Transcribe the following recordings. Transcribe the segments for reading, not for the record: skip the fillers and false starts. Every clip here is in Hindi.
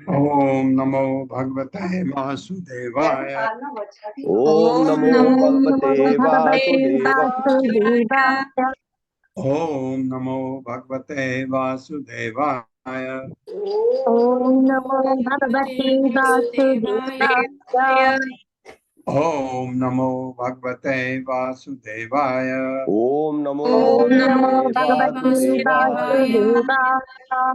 ओम नमो भगवते वासुदेवाय। ओम नमो भगवते वासुदेवाय। ओम नमो भगवते वासुदेवाय। ओम नमो भगवते वासुदेवाय। ओम नमो भगवते वासुदेवाय। ओम नमो भगवते वासुदेवाय।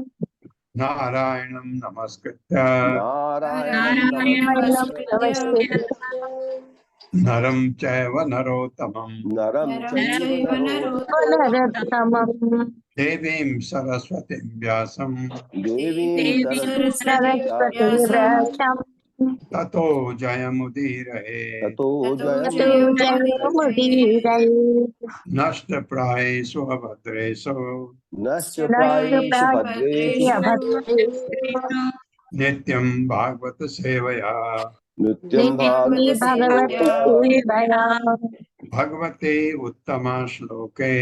नारायणं नमस्कृत्य नारायणं नमस्कृत्य नरं चैव नरोत्तमं नरोत्तमं देवीं सरस्वतीं व्यासं सरस्वती व्यासं ततो जयमुदीरये ततो ततो जयमुदीरये जयमुदीरये नष्टप्रायेषु अभद्रेषु नष्टप्रायेषु भद्रेषु नष्टप्रायभद्रेषु नित्यं भागवत सेवया नित्यं नित्यं भागवत भगवति सेवया सेवया भगवते उत्तम श्लोके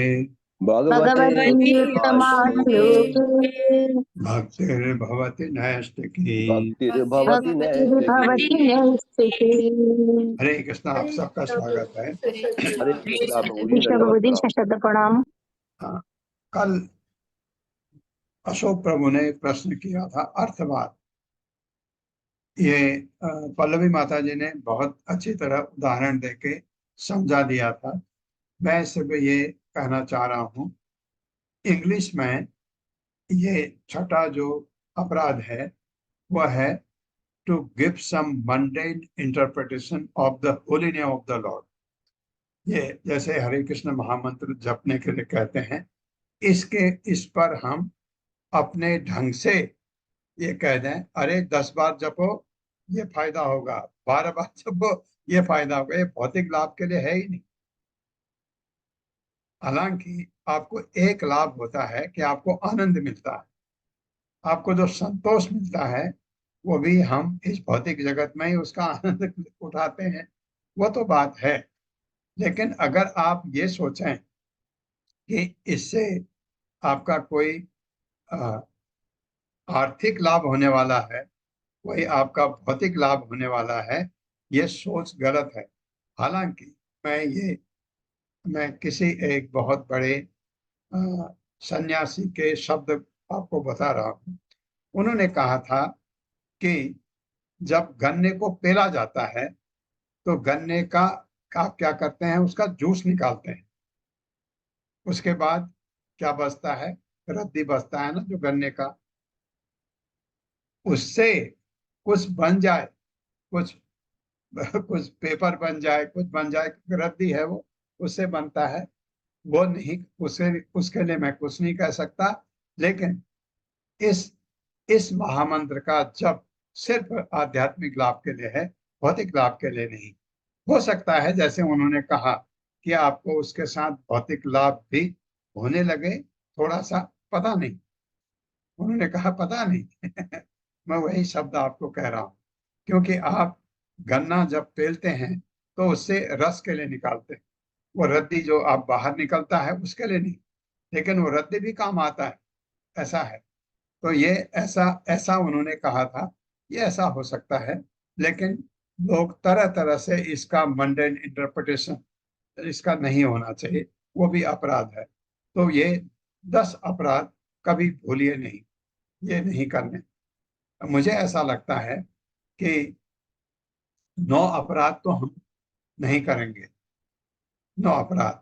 भगवते भगवती उत्तमश्लोके उत्तमाश्लोके भक्तिर्भवति नैष्टिकी। भक्तिर्भवति नैष्टिकी। भक्तिर्भवति नैष्ठिकी। हरे कृष्ण, आप सबका स्वागत है। हरे कृष्णा प्रभु जी, कृष्ण दंडवत प्रभु जी, प्रणाम। शब्द प्रणाम। हाँ, कल अशोक प्रभु ने प्रश्न किया था अर्थवाद। ये पल्लवी माता जी ने बहुत अच्छी तरह उदाहरण देके समझा दिया था। मैं सिर्फ ये कहना चाह रहा हूँ, इंग्लिश में ये छठा जो अपराध है वह है to give some mundane interpretation of the holy name of the lord. ये जैसे हरे कृष्ण महामंत्र जपने के लिए कहते हैं, इस पर हम अपने ढंग से ये कह दें, अरे 10 बार जपो ये फायदा होगा, 12 बार जपो ये फायदा होगा, ये भौतिक लाभ के लिए है ही नहीं। हालांकि आपको एक लाभ होता है कि आपको आनंद मिलता है, आपको जो संतोष मिलता है वो भी हम इस भौतिक जगत में ही उसका आनंद उठाते हैं, वो तो बात है। लेकिन अगर आप ये सोचें कि इससे आपका कोई आर्थिक लाभ होने वाला है, वही आपका भौतिक लाभ होने वाला है, ये सोच गलत है। हालांकि मैं किसी एक बहुत बड़े सन्यासी के शब्द आपको बता रहा हूँ। उन्होंने कहा था कि जब गन्ने को पेला जाता है तो गन्ने का आप क्या करते हैं, उसका जूस निकालते हैं। उसके बाद क्या बचता है, रद्दी बचता है ना जो गन्ने का, उससे कुछ बन जाए, कुछ कुछ पेपर बन जाए, कुछ बन जाए, रद्दी है वो, उससे बनता है वो नहीं, उसके लिए मैं कुछ नहीं कह सकता। लेकिन इस इस महामंत्र का जब सिर्फ आध्यात्मिक लाभ के लिए है, भौतिक लाभ के लिए नहीं। हो सकता है जैसे उन्होंने कहा कि आपको उसके साथ भौतिक लाभ भी होने लगे, थोड़ा सा, पता नहीं, उन्होंने कहा पता नहीं मैं वही शब्द आपको कह रहा हूँ, क्योंकि आप गन्ना जब पेलते हैं तो उससे रस के लिए निकालते हैं, वो रद्दी जो आप बाहर निकलता है उसके लिए नहीं, लेकिन वो रद्दी भी काम आता है, ऐसा है। तो ये ऐसा ऐसा उन्होंने कहा था, ये ऐसा हो सकता है। लेकिन लोग तरह तरह से इसका मंडेन इंटरप्रिटेशन इसका नहीं होना चाहिए, वो भी अपराध है। तो ये 10 अपराध कभी भूलिए नहीं, ये नहीं करने। मुझे ऐसा लगता है कि 9 अपराध तो हम नहीं करेंगे। 9 अपराध,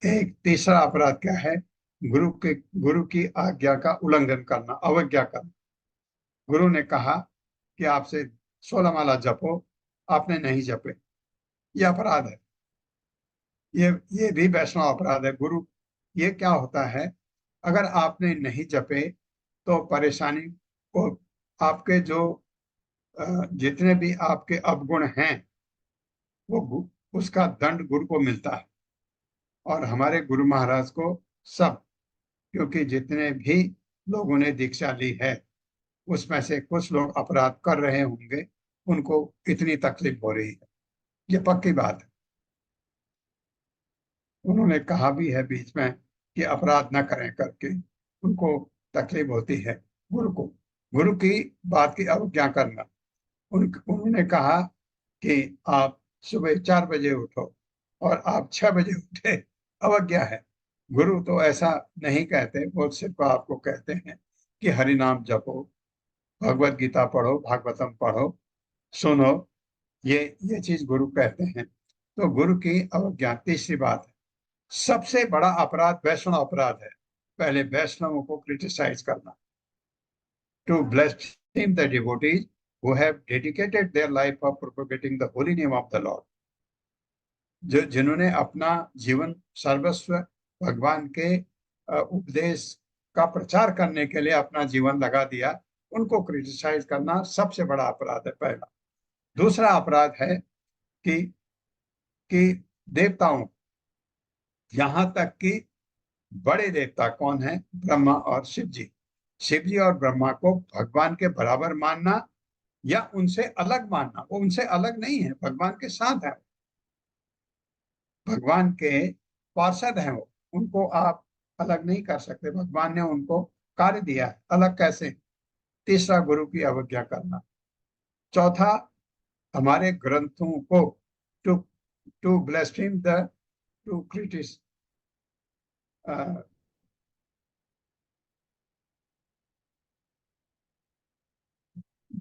एक तीसरा अपराध क्या है, गुरु की आज्ञा का उल्लंघन करना, अवज्ञा करना। गुरु ने कहा कि आपसे 16 माला जपो, आपने नहीं जपे, ये अपराध है। ये भी वैष्णव अपराध है। गुरु, ये क्या होता है, अगर आपने नहीं जपे तो परेशानी को, आपके जो जितने भी आपके अवगुण हैं वो उसका दंड गुरु को मिलता है, और हमारे गुरु महाराज को सब, क्योंकि जितने भी लोगों ने दीक्षा ली है उसमें से कुछ लोग अपराध कर रहे होंगे, उनको इतनी तकलीफ हो रही है, ये पक्की बात है। उन्होंने कहा भी है बीच में कि अपराध न करें करके, उनको तकलीफ होती है गुरु को, गुरु की बात की अवज्ञा करना। उन्होंने कहा कि आप सुबह 4 बजे उठो और आप 6 बजे उठे, अवज्ञा है। गुरु तो ऐसा नहीं कहते, वो सिर्फ आपको कहते हैं कि हरि नाम जपो, भगवत गीता पढ़ो, भागवतम पढ़ो, सुनो, ये चीज गुरु कहते हैं। तो गुरु की अवज्ञा। तीसरी बात है, सबसे बड़ा अपराध वैष्णव अपराध है, पहले वैष्णवों को क्रिटिसाइज करना, to blaspheme the devotees who have dedicated their life of propagating the holy name of the Lord। जिन्होंने अपना जीवन सर्वस्व भगवान के उपदेश का प्रचार करने के लिए अपना जीवन लगा दिया, उनको क्रिटिसाइज करना सबसे बड़ा अपराध है, पहला। दूसरा अपराध है कि देवताओं, यहां तक कि बड़े देवता कौन है, ब्रह्मा और शिव जी, शिव जी और ब्रह्मा को भगवान के बराबर मानना या उनसे अलग मानना। वो उनसे अलग नहीं है, भगवान के साथ है, भगवान के पार्षद हैं वो, उनको आप अलग नहीं कर सकते। भगवान ने उनको कार्य दिया है, अलग कैसे। तीसरा, गुरु की अवज्ञा करना। चौथा, हमारे ग्रंथों को टू टू ब्लेस्फेम द टू क्रिटिस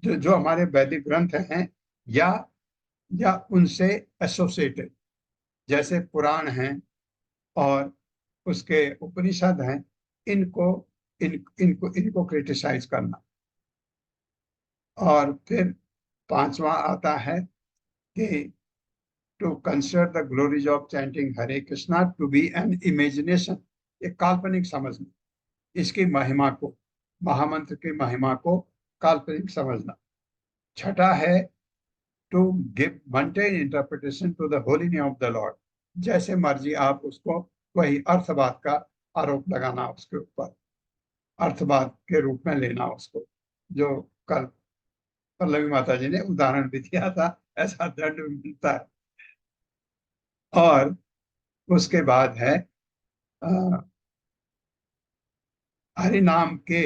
जो हमारे वैदिक ग्रंथ हैं या उनसे एसोसिएटेड, जैसे पुराण हैं और उसके उपनिषद हैं, इनको इनको क्रिटिसाइज करना। और फिर पांचवा आता है कि to consider the glories of chanting Hare Krishna to be an imagination, एक काल्पनिक समझना, इसकी महिमा को, महामंत्र की महिमा को काल्पनिक समझना। छठा है to give mundane interpretation to the holy name of the lord, जैसे मर्जी आप उसको, वही अर्थवाद का आरोप लगाना उसके ऊपर, अर्थवाद के रूप में लेना उसको, जो कल पल्लवी माता जी ने उदाहरण भी दिया था, ऐसा दंड मिलता है। और उसके बाद है हरि नाम के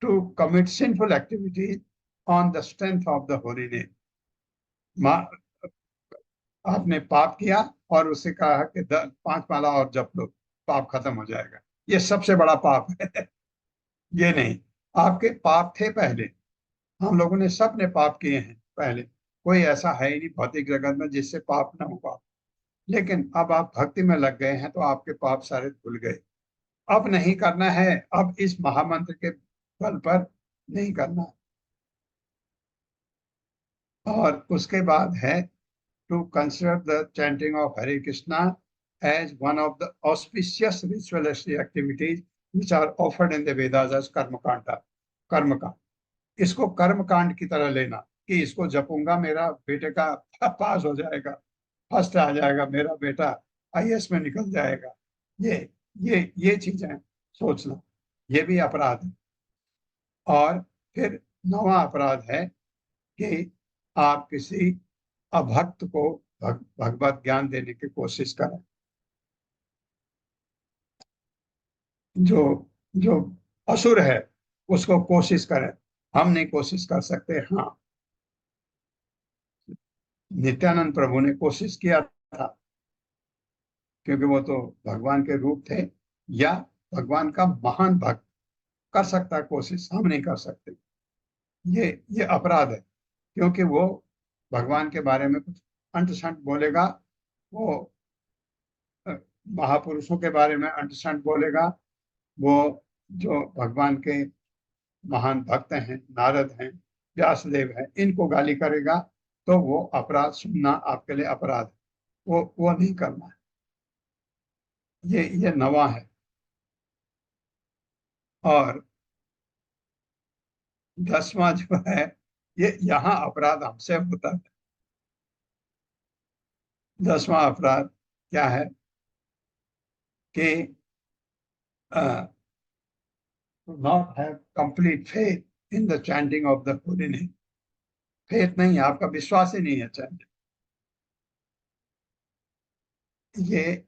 to commit sinful activities on the strength of the holy name. आपने पाप किया और उससे कहा कि 5 माला और जप लो, पाप खत्म हो जाएगा, ये सबसे बड़ा पाप है। ये नहीं, आपके पाप थे पहले, हम लोगों ने सब ने पाप किए हैं पहले, कोई ऐसा है ही नहीं भौतिक जगत में जिससे पाप ना हुआ। लेकिन अब आप भक्ति में लग गए हैं तो आपके पाप सारे धुल गए। अब नहीं करना है, अब इस महामंत्र के बल पर नहीं करना। और उसके बाद है to consider the chanting of Hare Krishna as one of the auspicious ritualistic activities which are offered in the Vedas as karmakanda. इसको कर्मकांड की तरह लेना कि इसको जपूंगा मेरा बेटे का पास हो जाएगा, फर्स्ट आ जाएगा, मेरा बेटा आईएएस में निकल जाएगा। ये चीजें सोचना, ये भी अपराध है। और फिर नवा अपराध है कि आप किसी अभक्त को भगवत ज्ञान देने की कोशिश करें, जो जो असुर है उसको कोशिश करें। हम नहीं कोशिश कर सकते, हाँ नित्यानंद प्रभु ने कोशिश किया था, क्योंकि वो तो भगवान के रूप थे, या भगवान का महान भक्त कर सकता है कोशिश, हम नहीं कर सकते। ये अपराध है, क्योंकि वो भगवान के बारे में कुछ अंट शंट बोलेगा, वो महापुरुषों के बारे में अंट शंट बोलेगा, वो जो भगवान के महान भक्त हैं, नारद हैं, व्यासदेव हैं, इनको गाली करेगा, तो वो अपराध सुनना आपके लिए अपराध है, वो नहीं करना है। ये नवा है। और 10वां जो है, ये यहाँ अपराध हमसे होता है। 10वां अपराध क्या है कि not have complete faith in the chanting of the holy name. Faith नहीं है, आपका विश्वास ही नहीं है चैंटिंग। ये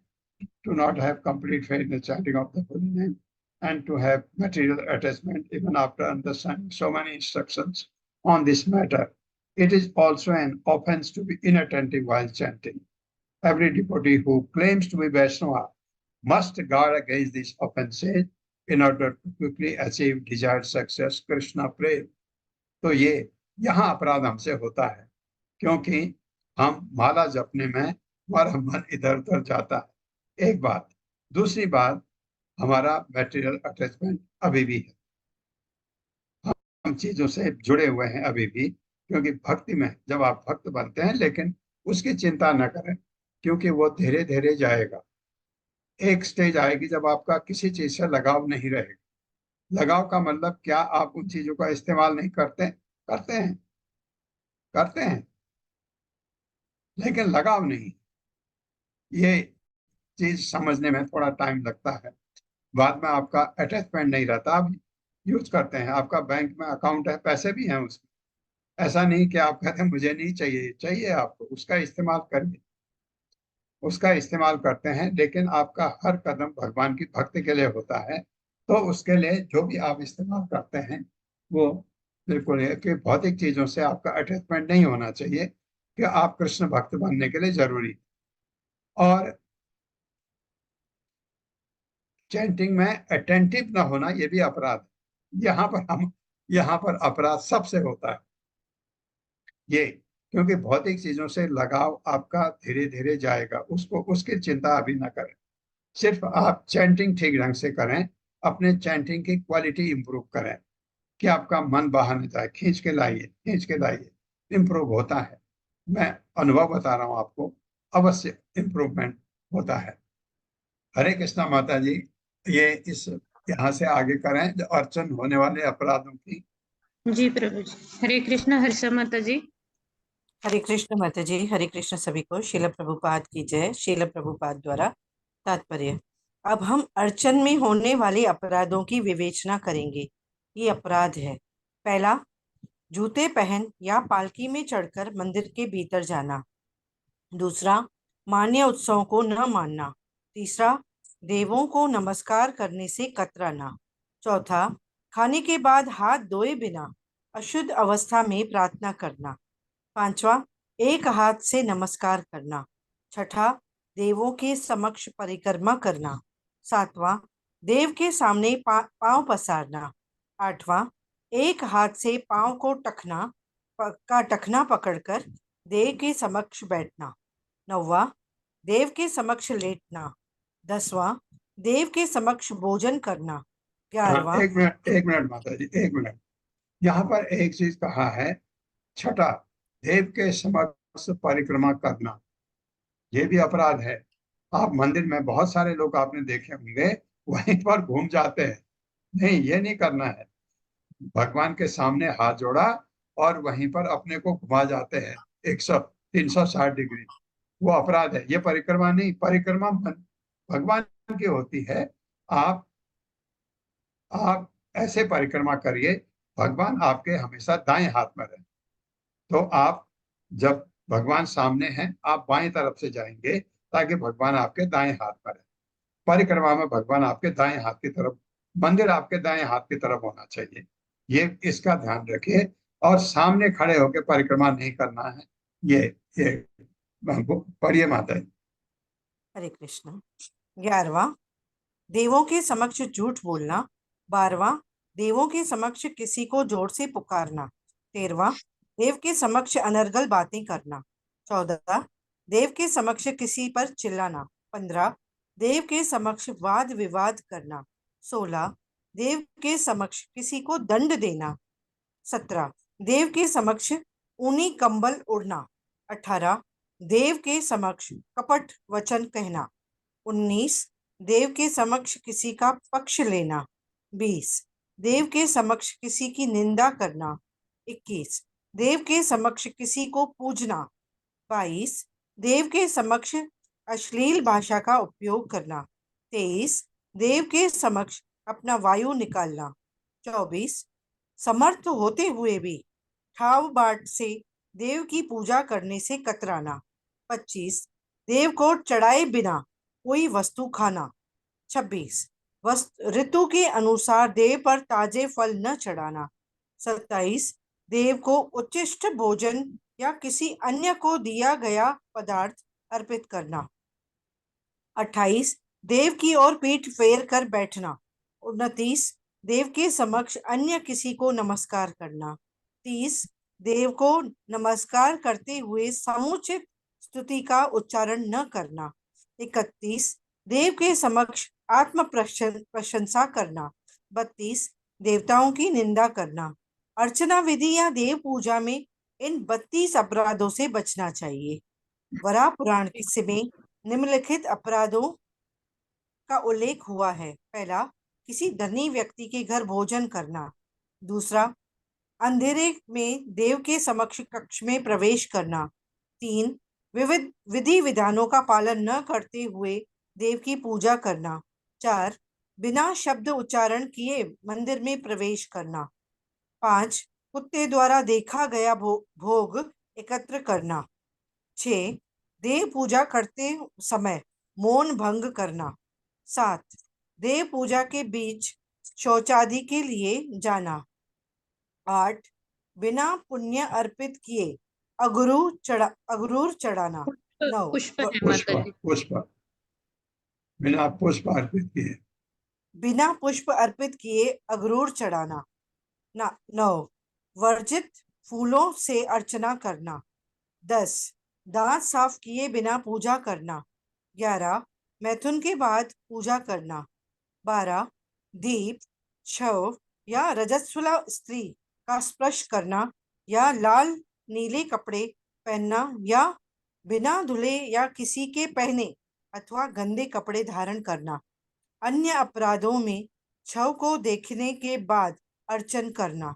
to not have complete faith in the chanting of the holy name, and to have material attachment even after understanding so many instructions on this matter. It is also an offense to be inattentive while chanting. Every devotee who claims to be Vaishnava must guard against these offenses in order to quickly achieve desired success. Krishna प्रेम। तो ये यहाँ अपराध हमसे होता है, क्योंकि हम माला जपने में हमारा मन इधर उधर जाता है, एक बात। दूसरी बात, हमारा मैटेरियल अटैचमेंट अभी भी है, हम चीजों से जुड़े हुए हैं अभी भी। क्योंकि भक्ति में जब आप भक्त बनते हैं, लेकिन उसकी चिंता न करें, क्योंकि वो धीरे धीरे जाएगा। एक स्टेज आएगी जब आपका किसी चीज से लगाव नहीं रहेगा। लगाव का मतलब क्या, आप उन चीजों का इस्तेमाल नहीं करते, करते हैं, करते हैं, लेकिन लगाव नहीं। ये चीज समझने में थोड़ा टाइम लगता है। बाद में आपका अटैचमेंट नहीं रहता, आप यूज करते हैं, आपका बैंक में अकाउंट है, पैसे भी हैं उसमें। ऐसा नहीं कि आप कहते हैं मुझे नहीं चाहिए, चाहिए आपको, उसका इस्तेमाल करिए, उसका इस्तेमाल करते हैं, लेकिन आपका हर कदम भगवान की भक्ति के लिए होता है। तो उसके लिए जो भी आप इस्तेमाल करते हैं वो बिल्कुल है कि भौतिक चीजों से आपका अटैचमेंट नहीं होना चाहिए, कि आप कृष्ण भक्त बनने के लिए जरूरी। और चैंटिंग में अटेंटिव ना होना ये भी अपराध है। यहाँ पर अपराध सबसे होता है ये, क्योंकि भौतिक चीजों से लगाव आपका धीरे धीरे जाएगा, उसको उसकी चिंता अभी ना करें। सिर्फ आप चैंटिंग ठीक ढंग से करें, अपने चैंटिंग की क्वालिटी इंप्रूव करें, कि आपका मन बाहर न जाए, खींच के लाइए, खींच के लाइए, इंप्रूव होता है। मैं अनुभव बता रहा हूं आपको, अवश्य इंप्रूवमेंट होता है। हरे कृष्णा माता जी। ये इस यहाँ से आगे करें जो अर्चन होने वाले अपराधों की। जी प्रभु जी। हरे कृष्णा हर्षा माता जी। हरे कृष्ण माता जी। हरे कृष्ण सभी को। श्रील प्रभुपाद की जय। श्रील प्रभुपाद द्वारा तात्पर्य। अब हम अर्चन में होने वाले अपराधों की विवेचना करेंगे। ये अपराध है। पहला, जूते पहन या पालकी में चढ़कर मंदिर के भीतर जाना। दूसरा, मान्य उत्सवों को न मानना। तीसरा, देवों को नमस्कार करने से कतराना। चौथा, खाने के बाद हाथ धोए बिना अशुद्ध अवस्था में प्रार्थना करना। पांचवा, एक हाथ से नमस्कार करना। छठा, देवों के समक्ष परिक्रमा करना। सातवां, देव के सामने पांव पसारना। आठवां, एक हाथ से पांव को टखना पकड़कर देव के समक्ष बैठना। नौवां, देव के समक्ष लेटना। 10वां, देव के समक्ष भोजन करना। 11वां, एक मिनट माता जी, एक मिनट। यहाँ पर एक चीज कहा है, छठा, देव के समक्ष परिक्रमा करना, ये भी अपराध है। आप मंदिर में बहुत सारे लोग आपने देखे होंगे वहीं पर घूम जाते हैं, नहीं ये नहीं करना है। भगवान के सामने हाथ जोड़ा और वहीं पर अपने को घुमा जाते हैं 100 360 डिग्री, वो अपराध है। ये परिक्रमा नहीं, परिक्रमा भगवान की होती है। आप आप ऐसे परिक्रमा करिए, भगवान आपके हमेशा दाएं हाथ में रहे। तो आप जब भगवान सामने हैं, आप बाएं तरफ से जाएंगे ताकि भगवान आपके दाएं हाथ पर है। परिक्रमा में भगवान आपके दाएं हाथ की तरफ, मंदिर आपके दाएं हाथ की तरफ होना चाहिए, ये इसका ध्यान रखिए। और सामने खड़े होकर परिक्रमा नहीं करना है। ये पढ़िए माता जी। हरे कृष्ण। 11वां, देवों के समक्ष झूठ बोलना। 12वां, देवों के समक्ष किसी को जोर से पुकारना। 13वां, देव के समक्ष अनर्गल बातें करना। 14, देव के समक्ष किसी पर चिल्लाना। 15, देव के समक्ष वाद विवाद करना। 16, देव के समक्ष किसी को दंड देना। 17, देव के समक्ष ऊनी कंबल उड़ना। 18, देव के समक्ष कपट वचन कहना। 19, देव के समक्ष किसी का पक्ष लेना। 20, देव के समक्ष किसी की निंदा करना। 21, देव के समक्ष किसी को पूजना। 22, देव के समक्ष अश्लील भाषा का उपयोग करना। 23, देव के समक्ष अपना वायु निकालना। 24, समर्थ होते हुए भी ठाव बाट से देव की पूजा करने से कतराना। 25, देव को चढ़ाए बिना कोई वस्तु खाना। 26, ऋतु के अनुसार देव पर ताजे फल न चढ़ाना। 27, देव को उच्चिष्ट भोजन या किसी अन्य को दिया गया पदार्थ अर्पित करना। 28, देव की ओर पीठ फेर कर बैठना। 29, देव के समक्ष अन्य किसी को नमस्कार करना। 30, देव को नमस्कार करते हुए समुचित स्तुति का उच्चारण न करना। 31, देव के समक्ष आत्म प्रशंसा करना। 32, देवताओं की निंदा करना। अर्चना विधि या देव पूजा में इन 32 अपराधों से बचना चाहिए। वराह पुराण में निम्नलिखित अपराधों का उल्लेख हुआ है। पहला, किसी धनी व्यक्ति के घर भोजन करना। दूसरा, अंधेरे में देव के समक्ष कक्ष में प्रवेश करना। 3 विविध विधि विधानों का पालन न करते हुए देव की पूजा करना। 4 बिना शब्द उच्चारण किए मंदिर में प्रवेश करना। 5 कुत्ते द्वारा देखा गया भोग एकत्र करना। 6 देव पूजा करते समय मौन भंग करना। 7 देव पूजा के बीच शौचादि के लिए जाना। 8 बिना पुण्य अर्पित किए अगरूर चढ़ाना। 9 पुष्प है पुष्प माता जी। पुष्प बिना पुष्प अर्पित किए बिना पुष्प अर्पित किए अगरूर चढ़ाना। 9 वर्जित फूलों से अर्चना करना। 10 दांत साफ किए बिना पूजा करना। 11 मैथुन के बाद पूजा करना। 12 दीप शव या रजस्वला स्त्री का स्पर्श करना या लाल नीले कपड़े पहनना या बिना धुले या किसी के पहने अथवा गंदे कपड़े धारण करना। अन्य अपराधों में शव को देखने के बाद अर्चन करना।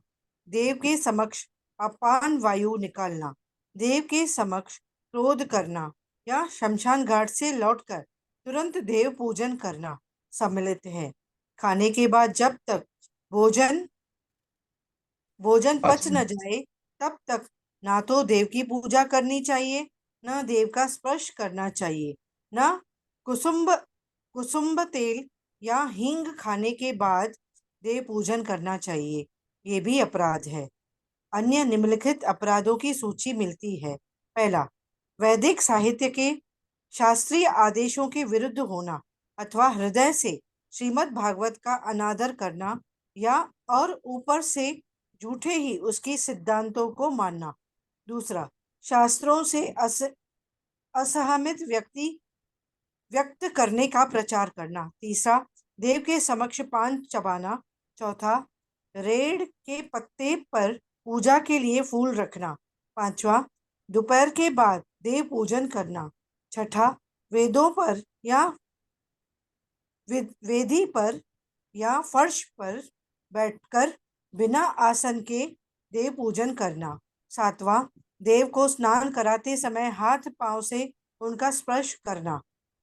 देव के समक्ष अपान वायु निकालना। देव के समक्ष क्रोध करना या शमशान घाट से लौटकर तुरंत देव पूजन करना सम्मिलित है। खाने के बाद जब तक भोजन पच न जाए तब तक ना तो देव की पूजा करनी चाहिए, न देव का स्पर्श करना चाहिए, न कुसुम्ब तेल या हींग खाने के बाद देव पूजन करना चाहिए। ये भी अपराध है। अन्य निम्नलिखित अपराधों की सूची मिलती है। पहला, वैदिक साहित्य के शास्त्रीय आदेशों के विरुद्ध होना अथवा हृदय से श्रीमद् भागवत का अनादर करना या और ऊपर से झूठे ही उसकी सिद्धांतों को मानना। दूसरा, शास्त्रों से असहमत व्यक्त करने का प्रचार करना। तीसरा, देव के समक्ष पान चबाना। चौथा, रेड़ के पत्ते पर पूजा के लिए फूल रखना। पांचवा, दोपहर के बाद देव पूजन करना। छठा, वेदों पर या वेदी पर या फर्श पर बैठकर बिना आसन के देव पूजन करना। सातवां, देव को स्नान कराते समय हाथ पांव से उनका स्पर्श करना।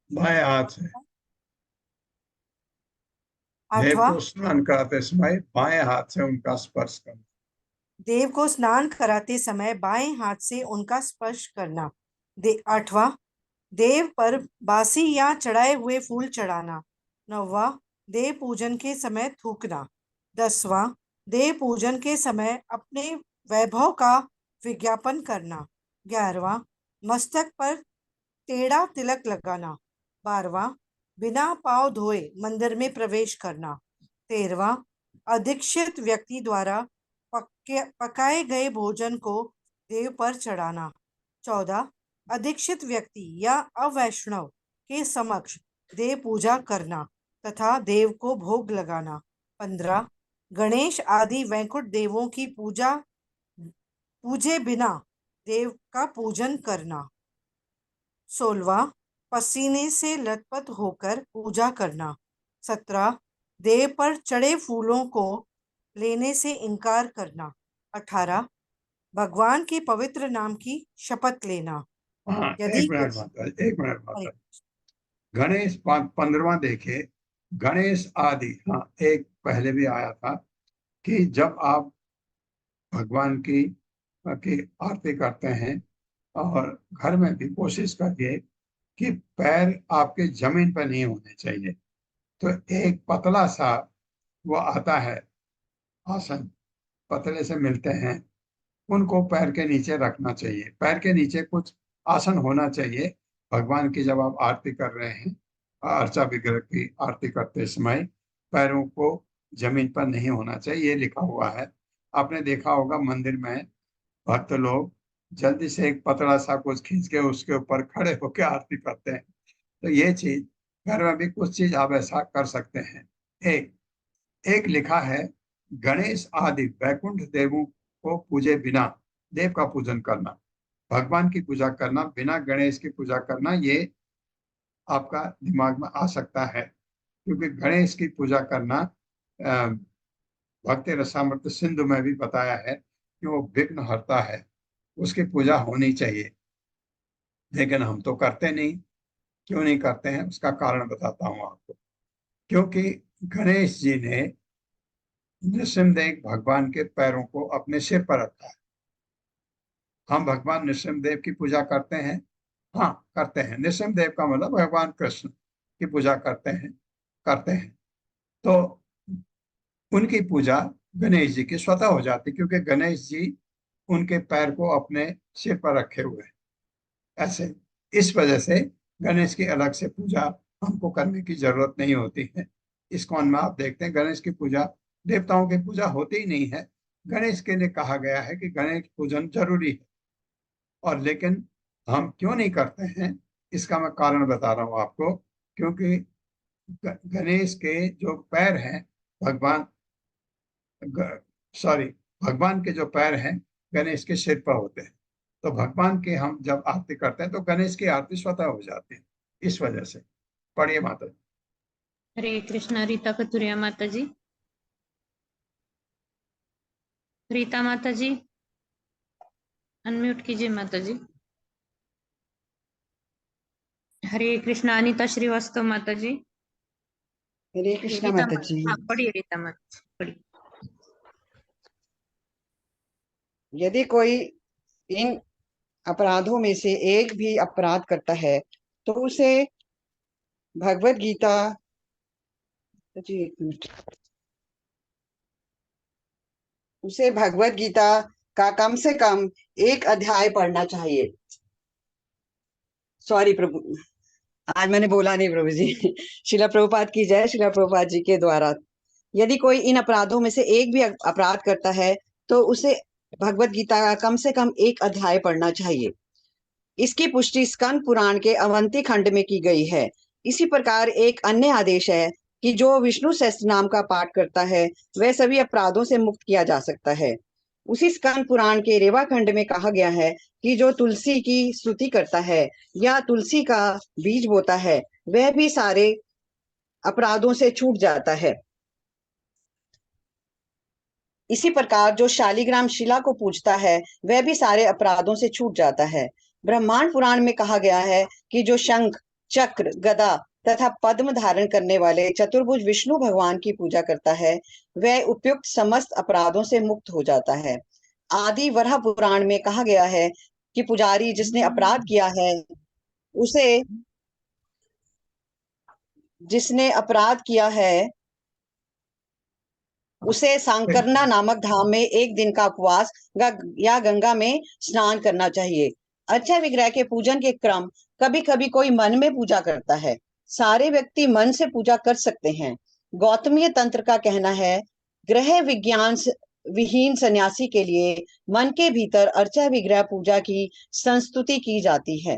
बाएं हाथ से देव आठवां, को स्नान कराते समय बाएं हाथ से उनका स्पर्श करना। देव को स्नान कराते समय बाएं हाथ से उनका स्पर्श करना। आठवां, देव पर बासी या चढ़ाए हुए फूल चढ़ाना। 9वां, देव पूजन के समय थूकना। 10वां, देव पूजन के समय अपने वैभव का विज्ञापन करना। 11वां, मस्तक पर टेढ़ा तिलक लगाना। 12वां, बिना पांव धोए मंदिर में प्रवेश करना। 13वां, अदीक्षित व्यक्ति द्वारा पकाए गए भोजन को देव पर चढ़ाना। 14, अदीक्षित व्यक्ति या अवैष्णव के समक्ष देव पूजा करना तथा देव को भोग लगाना। 15, गणेश आदि वैकुंठ देवों की पूजे बिना देव का पूजन करना। 16वां, पसीने से लथपथ होकर पूजा करना। 17, देव पर चढ़े फूलों को लेने से इनकार करना। 18, भगवान के पवित्र नाम की शपथ लेना। हाँ, यदि एक मिनट माता गणेश 15वां देखे गणेश आदि। हाँ, एक पहले भी आया था कि जब आप भगवान की आरती करते हैं और घर में भी कोशिश करिए कि पैर आपके जमीन पर नहीं होने चाहिए। तो एक पतला सा वो आता है आसन, पतले से मिलते हैं, उनको पैर के नीचे रखना चाहिए। पैर के नीचे कुछ आसन होना चाहिए। भगवान की जब आप आरती कर रहे हैं, अर्चा विग्रह की आरती करते समय पैरों को जमीन पर नहीं होना चाहिए, ये लिखा हुआ है। आपने देखा होगा मंदिर में भक्त लोग जल्दी से एक पतला सा कुछ खींच के उसके ऊपर खड़े होकर आरती करते हैं। तो ये चीज घर में भी कुछ चीज आप ऐसा कर सकते हैं। एक लिखा है गणेश आदि वैकुंठ देवों को पूजे बिना देव का पूजन करना। भगवान की पूजा करना बिना गणेश की पूजा करना, ये आपका दिमाग में आ सकता है, क्योंकि गणेश की पूजा करना भक्ति रसामृत सिंधु में भी बताया है कि वो विघ्न हरता है, उसकी पूजा होनी चाहिए, लेकिन हम तो करते नहीं। क्यों नहीं करते हैं, उसका कारण बताता हूं आपको। क्योंकि गणेश जी ने नृसिंहदेव भगवान के पैरों को अपने सिर पर रखा है। हम भगवान नृसिंहदेव की पूजा करते हैं, हाँ करते हैं। नृसिंहदेव का मतलब भगवान कृष्ण की पूजा करते हैं। तो उनकी पूजा गणेश जी की स्वतः हो जाती, क्योंकि गणेश जी उनके पैर को अपने सिर पर रखे हुए हैं। ऐसे इस वजह से गणेश की अलग से पूजा हमको करने की जरूरत नहीं होती है। इस्कॉन में आप देखते हैं गणेश की पूजा, देवताओं की पूजा होती ही नहीं है। गणेश के लिए कहा गया है कि गणेश पूजन जरूरी है, और लेकिन हम क्यों नहीं करते हैं, इसका मैं कारण बता रहा हूं आपको। क्योंकि गणेश के जो पैर हैं, भगवान सॉरी भगवान के जो पैर हैं गणेश के सिर पर होते हैं। तो भगवान के हम जब आरती करते हैं तो गणेश की आरती स्वतः हो जाती है, इस वजह से। पढ़िए माता जी। हरे कृष्णा। रीता कथुरिया माता जी। रीता माता जी अनम्यूट कीजिए माता जी। हरे कृष्णा। अनीता श्रीवास्तव माता जी। हरे कृष्णा रीता माता जी। हाँ पढ़िए रीता माता जी, पढ़िए। यदि कोई इन अपराधों में से एक भी अपराध करता है तो उसे भगवत गीता जी एक मिनट उसे भगवत गीता का कम से कम एक अध्याय पढ़ना चाहिए। सॉरी प्रभु, आज मैंने बोला नहीं प्रभु जी। शिला प्रभुपाद की जय। शिला प्रभुपाद जी के द्वारा यदि कोई इन अपराधों में से एक भी अपराध करता है तो उसे भगवत गीता का कम से कम एक अध्याय पढ़ना चाहिए। इसकी पुष्टि स्कंद पुराण के अवंती खंड में की गई है। इसी प्रकार एक अन्य आदेश है कि जो विष्णु सहस्त्र नाम का पाठ करता है वह सभी अपराधों से मुक्त किया जा सकता है। उसी स्कंद पुराण के रेवा खंड में कहा गया है कि जो तुलसी की स्तुति करता है या तुलसी का बीज बोता है वह भी सारे अपराधों से छूट जाता है। इसी प्रकार जो शालिग्राम शिला को पूजता है वह भी सारे अपराधों से छूट जाता है। ब्रह्मांड पुराण में कहा गया है कि जो शंख, चक्र, गदा तथा पद्म धारण करने वाले चतुर्भुज विष्णु भगवान की पूजा करता है वह उपयुक्त समस्त अपराधों से मुक्त हो जाता है। आदि वराह पुराण में कहा गया है कि पुजारी जिसने अपराध किया है उसे जिसने अपराध किया है उसे सांकरना नामक धाम में एक दिन का उपवास या गंगा में स्नान करना चाहिए। अच्छा विग्रह के पूजन के क्रम कभी कभी कोई मन में पूजा करता है। सारे व्यक्ति मन से पूजा कर सकते हैं। गौतमीय तंत्र का कहना है ग्रह विज्ञान विहीन सन्यासी के लिए मन के भीतर अर्चा विग्रह पूजा की संस्तुति की जाती है।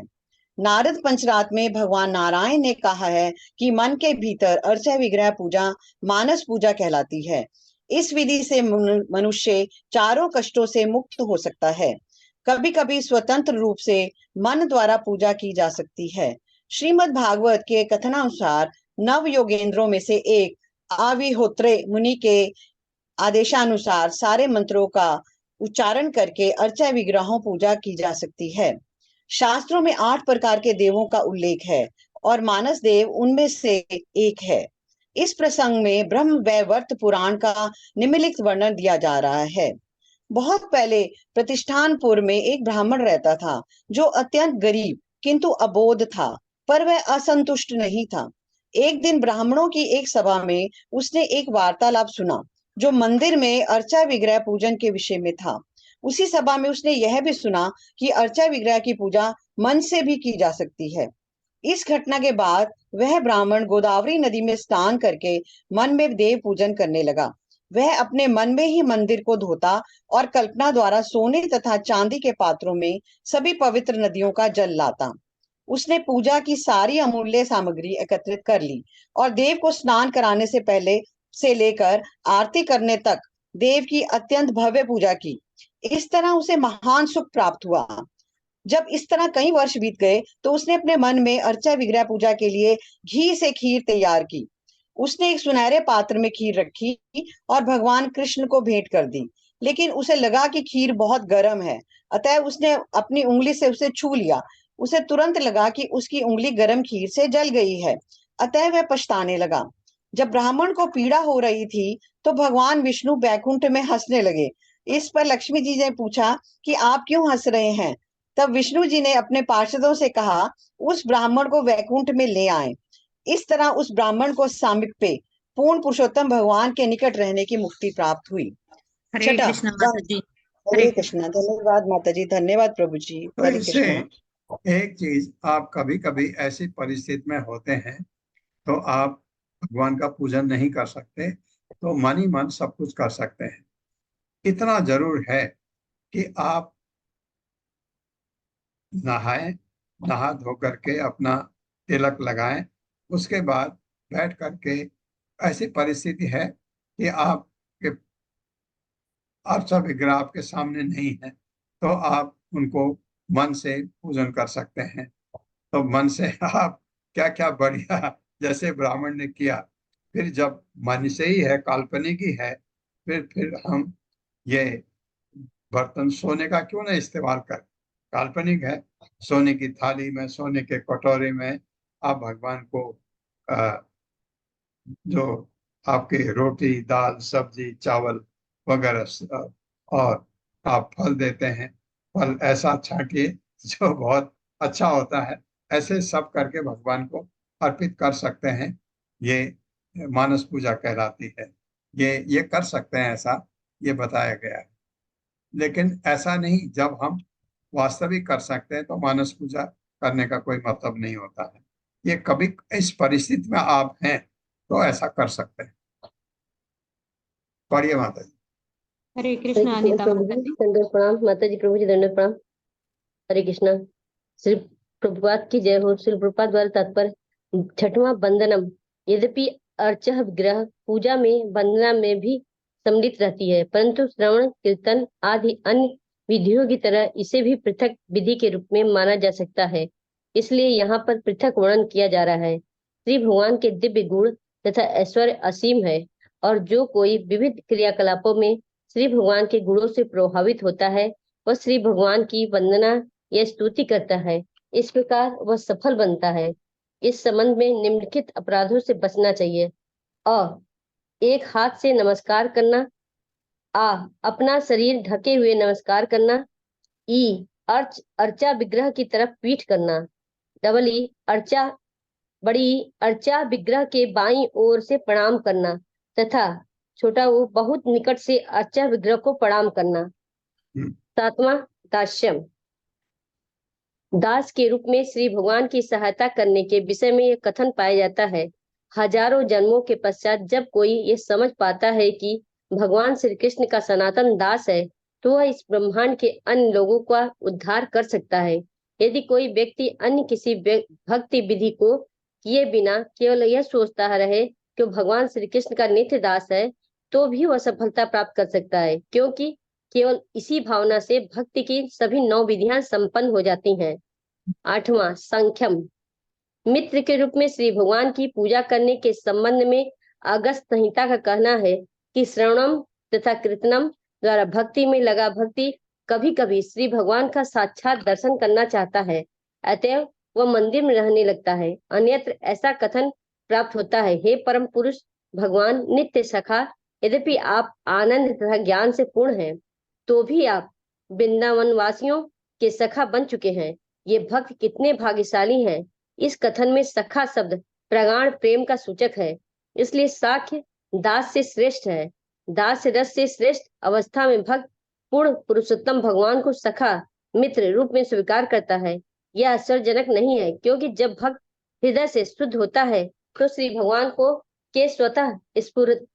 नारद पंचरात में भगवान नारायण ने कहा है कि मन के भीतर अर्चा विग्रह पूजा मानस पूजा कहलाती है। इस विधि से मनुष्य चारों कष्टों से मुक्त हो सकता है। कभी कभी स्वतंत्र रूप से मन द्वारा पूजा की जा सकती है। श्रीमद् भागवत के कथनानुसार नव योगेंद्रों में से एक आविहोत्रे मुनि के आदेशानुसार सारे मंत्रों का उच्चारण करके अर्चा विग्रहों पूजा की जा सकती है। शास्त्रों में 8 प्रकार के देवों का उल्लेख है और मानस देव उनमें से एक है। इस प्रसंग में ब्रह्म वैवर्त पुराण का निम्नलिखित वर्णन दिया जा रहा है। बहुत पहले प्रतिष्ठानपुर में एक ब्राह्मण रहता था जो अत्यंत गरीब किंतु अबोध था, पर वह असंतुष्ट नहीं था। एक दिन ब्राह्मणों की एक सभा में उसने एक वार्तालाप सुना जो मंदिर में अर्चा विग्रह पूजन के विषय में था। उसी सभा में उसने यह भी सुना कि अर्चा विग्रह की पूजा मन से भी की जा सकती है। इस घटना के बाद वह ब्राह्मण गोदावरी नदी में स्नान करके मन में देव पूजन करने लगा। वह अपने मन में ही मंदिर को धोता और कल्पना द्वारा सोने तथा चांदी के पात्रों में सभी पवित्र नदियों का जल लाता। उसने पूजा की सारी अमूल्य सामग्री एकत्रित कर ली और देव को स्नान कराने से पहले से लेकर आरती करने तक देव की अत्यंत भव्य पूजा की। इस तरह उसे महान सुख प्राप्त हुआ। जब इस तरह कई वर्ष बीत गए तो उसने अपने मन में अर्चा विग्रह पूजा के लिए घी से खीर तैयार की। उसने एक सुनहरे पात्र में खीर रखी और भगवान कृष्ण को भेंट कर दी। लेकिन उसे लगा कि खीर बहुत गर्म है, अतः उसने अपनी उंगली से उसे छू लिया। उसे तुरंत लगा कि उसकी उंगली गर्म खीर से जल गई है, अतः वह पछताने लगा। जब ब्राह्मण को पीड़ा हो रही थी तो भगवान विष्णु बैकुंठ में हंसने लगे। इस पर लक्ष्मी जी ने पूछा कि आप क्यों हंस रहे हैं? तब विष्णु जी ने अपने पार्षदों से कहा, उस ब्राह्मण को वैकुंठ में ले आए। इस तरह उस ब्राह्मण को सामीप्य पूर्ण पुरुषोत्तम भगवान के निकट रहने की मुक्ति प्राप्त हुई। हरे छठा, कृष्ण माता जी। हरे हरे कृष्णा। धन्यवाद माता जी, धन्यवाद प्रभु जी। तो हरे इससे कृष्णा। एक चीज, आप कभी कभी ऐसी परिस्थिति में होते हैं तो आप भगवान का पूजन नहीं कर सकते, तो मन ही मन सब कुछ कर सकते हैं। इतना जरूर है कि आप नहाएं, नहा धो करके अपना तिलक लगाएं, उसके बाद बैठ करके, ऐसी परिस्थिति है कि आपके अर्चा विग्रह आपके सामने नहीं है, तो आप उनको मन से पूजन कर सकते हैं। तो मन से आप क्या क्या बढ़िया, जैसे ब्राह्मण ने किया। फिर जब मन से ही है, काल्पनिक ही है, फिर हम ये बर्तन सोने का क्यों ना इस्तेमाल कर, काल्पनिक है। सोने की थाली में, सोने के कटोरे में आप भगवान को जो आपके रोटी, दाल, सब्जी, चावल वगैरह और आप फल देते हैं, फल ऐसा छांटिए जो बहुत अच्छा होता है। ऐसे सब करके भगवान को अर्पित कर सकते हैं। ये मानस पूजा कहलाती है। ये कर सकते हैं, ऐसा ये बताया गया है। लेकिन ऐसा नहीं, जब हम वास्तविक कर सकते हैं तो मानस पूजा करने का कोई मतलब नहीं होता है। ये कभी इस परिस्थिति में आप हैं तो ऐसा कर सकते हैं। पढ़िए माता जी। हरे कृष्ण अनिता प्रभु माता जी जी। दंडवत प्रणाम। माता जी प्रभु जी दंडवत प्रणाम। हरे कृष्णा। श्री प्रभुपाद की जय हो। श्री प्रभुपाद द्वारा तात्पर्य छठवां वंदनम। यद्यपि अर्चह विग्रह पूजा में वंदना में भी सम्मिलित रहती है, परंतु श्रवण कीर्तन आदि अन्य विधियों की तरह इसे भी पृथक विधि के रूप में माना जा सकता है। इसलिए यहाँ पर पृथक वर्णन किया जा रहा है। श्री भगवान के दिव्य गुण तथा ऐश्वर्य असीम है, और जो कोई विविध क्रियाकलापों में श्री भगवान के गुणों से प्रभावित होता है, वह श्री भगवान की वंदना या स्तुति करता है। इस प्रकार वह सफल बनता है। इस संबंध में निम्नलिखित अपराधों से बचना चाहिए। अ, एक हाथ से नमस्कार करना। आ, अपना शरीर ढके हुए नमस्कार करना। ई, अर्चा विग्रह की तरफ पीठ करना। डबल ई, बड़ी अर्चा विग्रह के बाईं ओर से प्रणाम करना, तथा छोटा वो बहुत निकट से अर्चा विग्रह को प्रणाम करना। सातवां, दास्यम। दास के रूप में श्री भगवान की सहायता करने के विषय में यह कथन पाया जाता है। हजारों जन्मों के पश्चात जब कोई ये समझ पाता है कि भगवान श्री कृष्ण का सनातन दास है, तो वह इस ब्रह्मांड के अन्य लोगों का उद्धार कर सकता है। यदि कोई व्यक्ति अन्य किसी भक्ति विधि को किए बिना केवल यह सोचता रहे कि भगवान श्री कृष्ण का नित्य दास है, तो भी वह सफलता प्राप्त कर सकता है, क्योंकि केवल इसी भावना से भक्ति की सभी 9 विधियां संपन्न हो जाती हैं। आठवां, संख्यम। मित्र के रूप में श्री भगवान की पूजा करने के संबंध में अगस्त संहिता का कहना है कि श्रवणम तथा कीर्तनम द्वारा भक्ति में लगा भक्ति कभी कभी श्री भगवान का साक्षात दर्शन करना चाहता है, अतएव वह मंदिर में रहने लगता है। अन्यत्र ऐसा कथन प्राप्त होता है, हे परम पुरुष भगवान नित्य सखा, यद्यपि आप आनंद तथा ज्ञान से पूर्ण हैं, तो भी आप वृंदावन वासियों के सखा बन चुके हैं। ये भक्त कितने भाग्यशाली हैं। इस कथन में सखा शब्द प्रगाढ़ प्रेम का सूचक है, इसलिए साख्य दास से श्रेष्ठ है। दास रस से श्रेष्ठ अवस्था में भक्त पूर्ण पुरुषोत्तम भगवान को सखा मित्र रूप में स्वीकार करता है। यह आश्चर्यजनक नहीं है, क्योंकि जब भक्त हृदय से शुद्ध होता है तो श्री भगवान को के स्वतः स्फुरित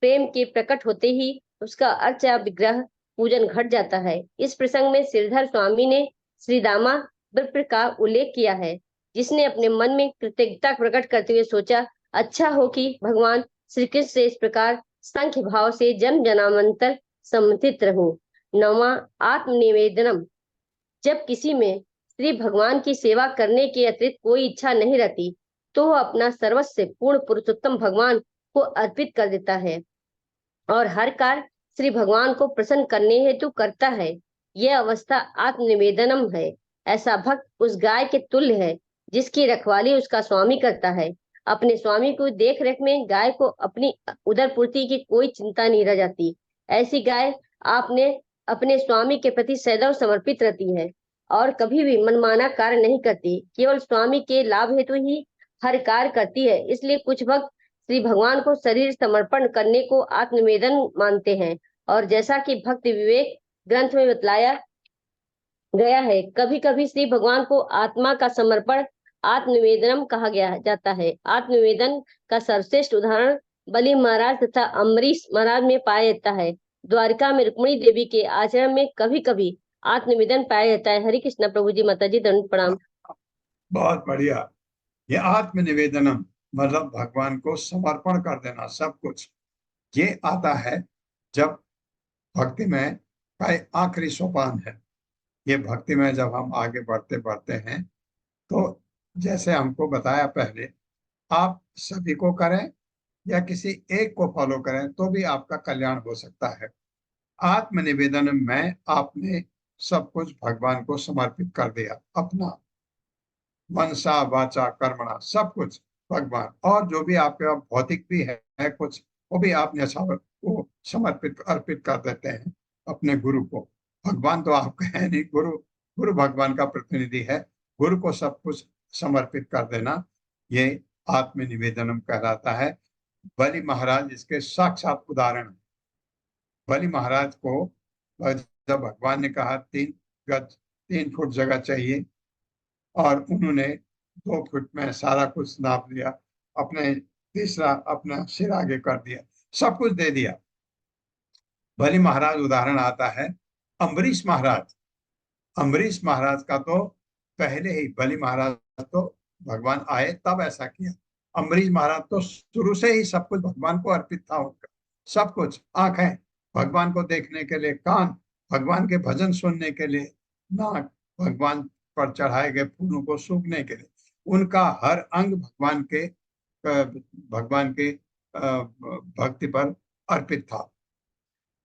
प्रेम के प्रकट होते ही उसका अर्चा विग्रह पूजन घट जाता है। इस प्रसंग में श्रीधर स्वामी ने श्री दामा विप्र का उल्लेख किया है, जिसने अपने मन में कृतज्ञता प्रकट करते हुए सोचा, अच्छा हो कि भगवान श्री कृष्ण से इस प्रकार संख्य भाव से जन्म जन्मांतर सम्मिलित रहूं। नौवां, आत्मनिवेदनम। जब किसी में श्री भगवान की सेवा करने के अतिरिक्त कोई इच्छा नहीं रहती, तो वह अपना सर्वस्व पूर्ण पुरुषोत्तम भगवान को अर्पित कर देता है और हर कार्य श्री भगवान को प्रसन्न करने हेतु करता है। यह अवस्था आत्मनिवेदनम है। ऐसा भक्त उस गाय के तुल्य है जिसकी रखवाली उसका स्वामी करता है। अपने स्वामी को देख रेख में गाय को अपनी उदर पूर्ति की कोई चिंता नहीं रह जाती। ऐसी गाय आपने अपने स्वामी के प्रति सदैव समर्पित रहती है और कभी भी मनमाना कार्य नहीं करती, केवल स्वामी के लाभ हेतु ही हर कार्य करती है। इसलिए कुछ भक्त श्री भगवान को शरीर समर्पण करने को आत्मनिवेदन मानते हैं, और जैसा कि भक्ति विवेक ग्रंथ में बतलाया गया है, कभी कभी श्री भगवान को आत्मा का समर्पण आत्मनिवेदनम कहा गया जाता है। आत्मनिवेदन का सर्वश्रेष्ठ उदाहरण बलि महाराज तथा अम्बरीश महाराज में पाया जाता है। द्वारिका में रुक्मिणी देवी के आचरण में कभी कभी आत्मनिवेदन पाया जाता है। हरि कृष्ण प्रभु जी, माता जी, दंड प्रणाम। बहुत बढ़िया। ये आत्मनिवेदनम मतलब भगवान को समर्पण कर देना सब कुछ। ये आता है जब भक्ति में का आखिरी सोपान है। ये भक्ति में जब हम आगे बढ़ते बढ़ते हैं तो जैसे हमको बताया पहले, आप सभी को करें या किसी एक को फॉलो करें तो भी आपका कल्याण हो सकता है। आत्मनिवेदन में आपने सब कुछ भगवान को समर्पित कर दिया, अपना मनसा वाचा कर्मणा सब कुछ भगवान, और जो भी आपके पास भौतिक भी है कुछ, वो भी आप न्यौछावर को समर्पित अर्पित कर देते हैं अपने गुरु को। भगवान तो आपका है नहीं, गुरु भगवान का प्रतिनिधि है। गुरु को सब कुछ समर्पित कर देना, ये आत्मनिवेदनम कहलाता है। बलि महाराज इसके साक्षात उदाहरण है। बलि महाराज को जब भगवान ने कहा 3 फुट जगह चाहिए और उन्होंने 2 फुट में सारा कुछ नाप लिया, अपने तीसरा अपना सिर आगे कर दिया, सब कुछ दे दिया। बलि महाराज उदाहरण आता है अम्बरीश महाराज। अम्बरीश महाराज का तो पहले ही, बलि महाराज तो भगवान आए तब ऐसा किया। अम्बरीश महाराज तो शुरू से ही सब कुछ भगवान को अर्पित था उनका। सब कुछ, आंखें भगवान को देखने के लिए, कान भगवान के भजन सुनने के लिए, नाक भगवान पर चढ़ाए गए फूलों को सूंघने के लिए, उनका हर अंग भगवान के भक्ति पर अर्पित था।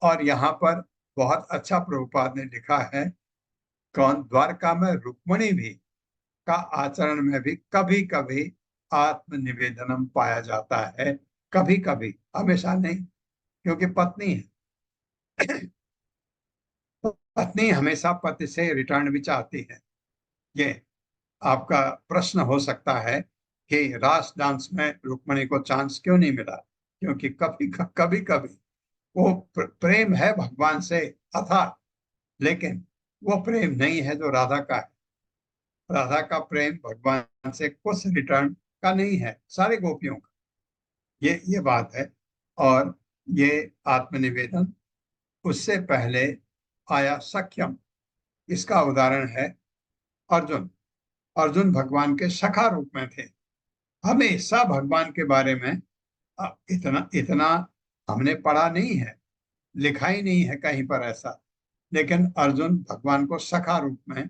और यहाँ पर बहुत अच्छा प्रभुपाद ने लिखा है, कौन द्वारका में रुक्मिणी भी का आचरण में भी कभी कभी आत्मनिवेदनम पाया जाता है। कभी कभी, हमेशा नहीं, क्योंकि पत्नी है। पत्नी हमेशा पति से रिटर्न भी चाहती है। ये आपका प्रश्न हो सकता है कि रास डांस में रुक्मिणी को चांस क्यों नहीं मिला, क्योंकि कभी कभी वो प्रेम है भगवान से अथाह, लेकिन वो प्रेम नहीं है जो राधा का है। राधा का प्रेम भगवान से कुछ रिटर्न का नहीं है, सारे गोपियों का। ये बात है। और ये आत्मनिवेदन उससे पहले आया सख्यम। इसका उदाहरण है अर्जुन। अर्जुन भगवान के सखा रूप में थे, हमेशा भगवान के बारे में इतना हमने पढ़ा नहीं है, लिखा ही नहीं है कहीं पर ऐसा, लेकिन अर्जुन भगवान को सखा रूप में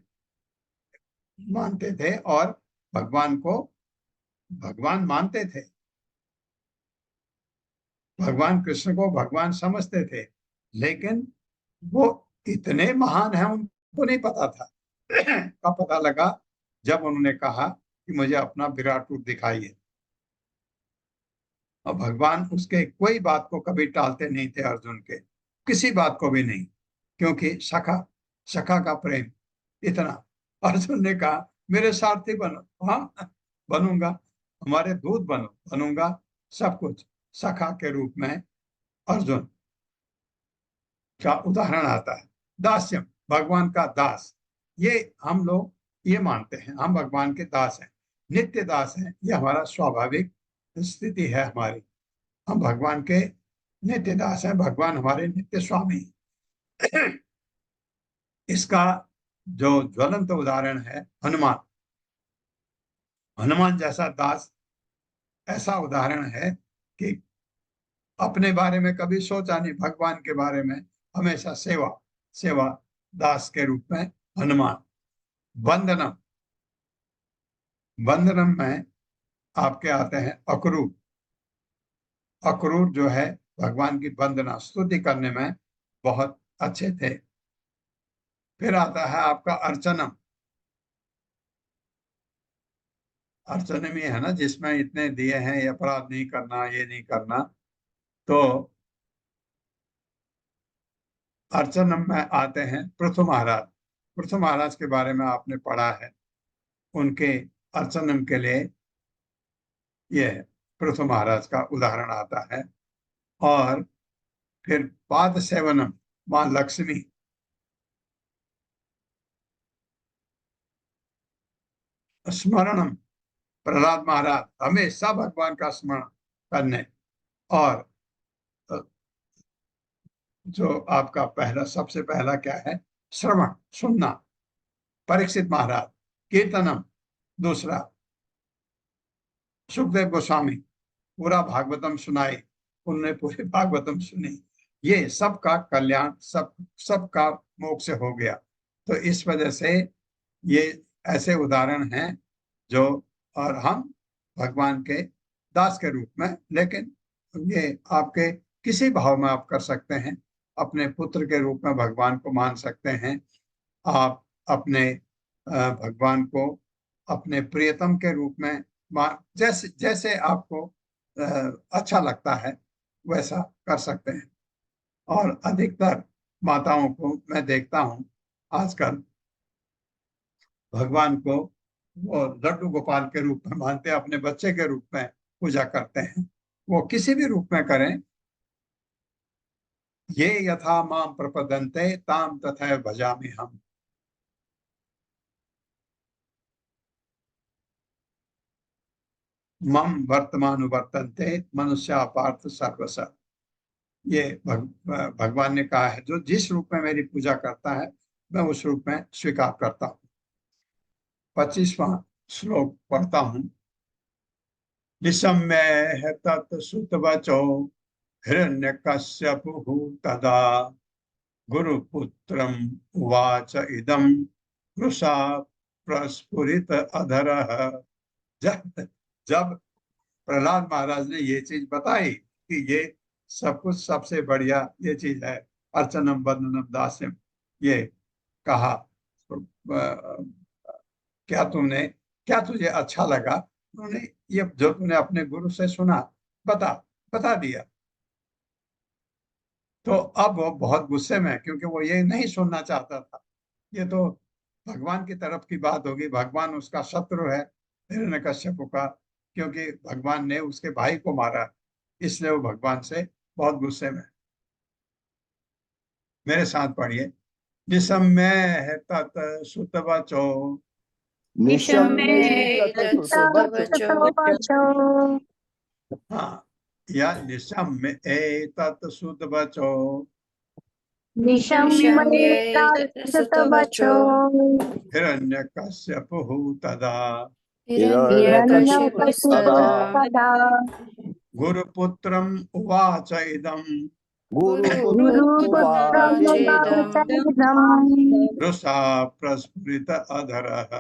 मानते थे और भगवान को भगवान मानते थे। भगवान कृष्ण को भगवान समझते थे, लेकिन वो इतने महान हैं उनको नहीं पता था। का पता लगा जब उन्होंने कहा कि मुझे अपना विराट रूप दिखाइए। और भगवान उसके कोई बात को कभी टालते नहीं थे, अर्जुन के किसी बात को भी नहीं, क्योंकि सखा का प्रेम इतना। अर्जुन ने कहा मेरे सारथी बनो। हाँ, बनूंगा, हमारे दूत बनूंगा, सब कुछ। सखा के रूप में अर्जुन का उदाहरण आता है। दास्यम, भगवान का दास, ये हम लोग ये मानते हैं, हम भगवान के दास हैं, नित्य दास हैं। ये हमारा स्वाभाविक स्थिति है हमारी, हम भगवान के नित्य दास हैं, भगवान हमारे नित्य स्वामी। इसका जो ज्वलंत उदाहरण है हनुमान। हनुमान जैसा दास, ऐसा उदाहरण है कि अपने बारे में कभी सोचा नहीं, भगवान के बारे में हमेशा सेवा दास के रूप में हनुमान। वंदनम में आपके आते हैं अक्रूर। अक्रूर जो है भगवान की वंदना स्तुति करने में बहुत अच्छे थे। फिर आता है आपका अर्चनम। अर्चनम ये है ना जिसमें इतने दिए हैं, ये अपराध नहीं करना, ये नहीं करना। तो अर्चनम में आते हैं पृथु महाराज। पृथु महाराज के बारे में आपने पढ़ा है, उनके अर्चनम के लिए ये पृथु महाराज का उदाहरण आता है। और फिर पाद सेवनम, मां लक्ष्मी। स्मरणम, प्रहलाद महाराज हमेशा भगवान का स्मरण करने। और जो आपका पहला, सबसे पहला क्या है, श्रवण, सुनना। परीक्षित महाराज कीर्तनम। दूसरा सुखदेव गोस्वामी पूरा भागवतम सुनाई, उन्होंने पूरी भागवतम सुनी। ये सबका कल्याण, सबका मोक्ष हो गया। तो इस वजह से ये ऐसे उदाहरण हैं जो, और हम भगवान के दास के रूप में, लेकिन ये आपके किसी भाव में आप कर सकते हैं। अपने पुत्र के रूप में भगवान को मान सकते हैं आप, अपने भगवान को अपने प्रियतम के रूप में जैसे जैसे आपको अच्छा लगता है वैसा कर सकते हैं। और अधिकतर माताओं को मैं देखता हूँ आजकल भगवान को वो लड्डू गोपाल के रूप में मानते हैं, अपने बच्चे के रूप में पूजा करते हैं। वो किसी भी रूप में करें, ये यथा माम प्रपदन्ते ताम तथैव भजामि हम। मम वर्तमान वर्तन्ते मनुष्य पार्थ सर्वस। ये भगवान ने कहा है, जो जिस रूप में मेरी पूजा करता है मैं उस रूप में स्वीकार करता हूँ। 25वां श्लोक पढ़ता हूँ। निशम्य तत्सुतवचो हिरण्यकश्यपुः तदा गुरुपुत्रम् उवाच इदं वृषा प्रस्फुरित अधरः। जब प्रहलाद महाराज ने ये चीज बताई कि ये सब कुछ सबसे बढ़िया ये चीज है, अर्चनम वंदनम दास्यम, ये कहा, क्या तुझे अच्छा लगा? उन्होंने ये जो तूने अपने गुरु से सुना बता दिया। तो अब वो बहुत गुस्से में, क्योंकि वो ये नहीं सुनना चाहता था। ये तो भगवान की तरफ की बात होगी, भगवान उसका शत्रु है हिरण्यकश्यप का, क्योंकि भगवान ने उसके भाई को मारा, इसलिए वो भगवान से बहुत गुस्से में। मेरे साथ पढ़िए। निशम्य तत् सुतवचो, हाँ, या निशम्य तत् सुतवचो हिरण्यकश्यपुः तदा गुरुपुत्रम् उवाच इदं वृषा प्रस्फुरित अधरः।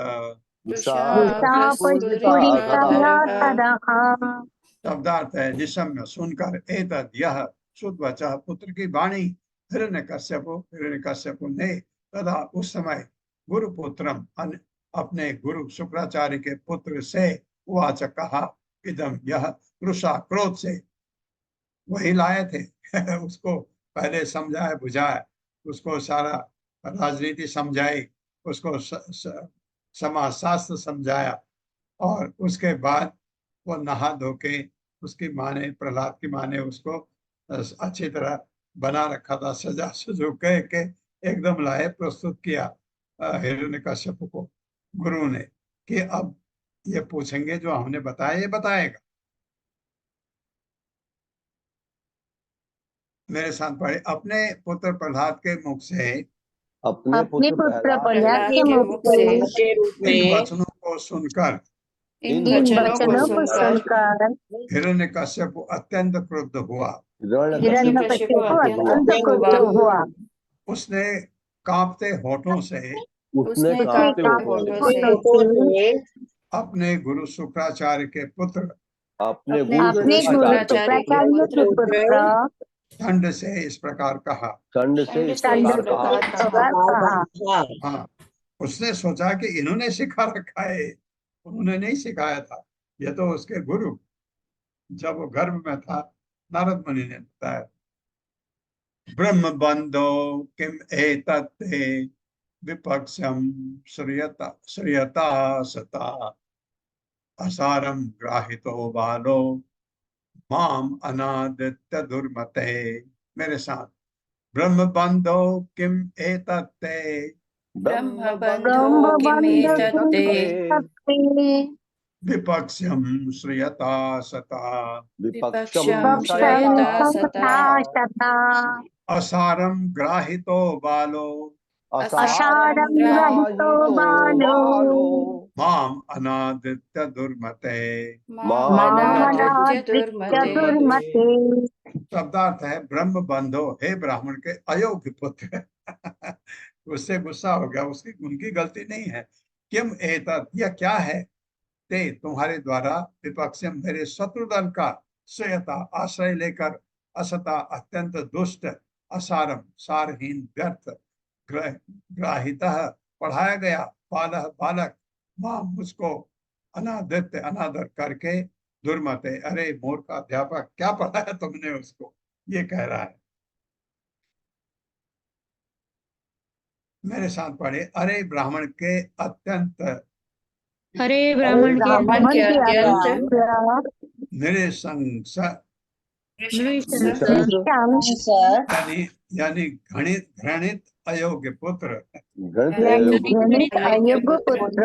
शब्दार्थ है निशम्य, सुनकर, एतद यह, सुतवचः पुत्र की वाणी, हिरण्यकश्यपु ने तथा उस समय गुरुपुत्रम अपने गुरु शुक्राचार्य के पुत्र से उवाच कहा, इदम यह, वृषा क्रोध से, वही लाए थे उसको पहले समझाया बुझाया, उसको सारा राजनीति समझाई, उसको समाज शास्त्र समझाया, और उसके बाद वो नहा धो के, उसकी माँ ने, प्रहलाद की माँ ने उसको अच्छी तरह बना रखा था, सजा सजो कह के एकदम लाए, प्रस्तुत किया हिरण्यकश्यप को गुरु ने, कि अब ये पूछेंगे जो हमने बताया ये बताएगा। मेरे साथ पढ़े। अपने पुत्र प्रहलाद के मुख से, अपने पुत्र प्रहलाद के मुख से इन वचनों को सुनकर इन वचनों को सुनकर हिरण्यकश्यप अत्यंत क्रुद्ध हुआ। हिरण्यकश्यप अत्यंत क्रुद्ध हुआ। उसने कांपते होठों से अपने गुरु शुक्राचार्य के पुत्र अपने गुरु शुक्राचार्य के पुत्र दंड से इस प्रकार कहा। दंड से इस प्रकार कहा। हाँ, उसने सोचा कि इन्होंने सिखा रखा है, उन्होंने नहीं सिखाया था, ये तो उसके गुरु, जब वो गर्भ में था नारद मुनि ने बताया। ब्रह्म बंधो किम एतत्ते विपक्षम श्रियता सता असारम ग्राहितो बालो माम अनादित्य दुर्मते। मेरे साथ, ब्रह्म बंधो किम एतत्ते ब्रह्म बंधो किमेतत्ते विपक्षम श्रियता सता विपक्षं श्रयता सता असारम ग्राहितो बालो असारं ग्राहितो बालो माम अनादित्य दुर्मते। मामनादित्य दुर्मते। शब्दार्थ है, ब्रह्म बंधो, हे ब्राह्मण के अयोग्य पुत्र। उससे गुस्सा हो गया, उसकी उनकी गलती नहीं है। किम एतत्, यह क्या है, ते तुम्हारे द्वारा, विपक्षम मेरे शत्रु दल का, श्रेयता आश्रय लेकर, असता अत्यंत दुष्ट, असारम सारहीन व्यर्थ, ग्राहितः पढ़ाया गया, बालः बालक, मां मुझको, अनादित्य अनादर करके, दुर्मते अरे मूर्ख अध्यापक, क्या पढ़ाया तुमने उसको, ये कह रहा है। मेरे साथ पढ़े, अरे ब्राह्मण के अत्यंत हरे ब्राह्मण के अत्यंत निरसंस नृशंस यानी यानी घृणित घृणित अयोग्य पुत्र, अयोग्य पुत्र,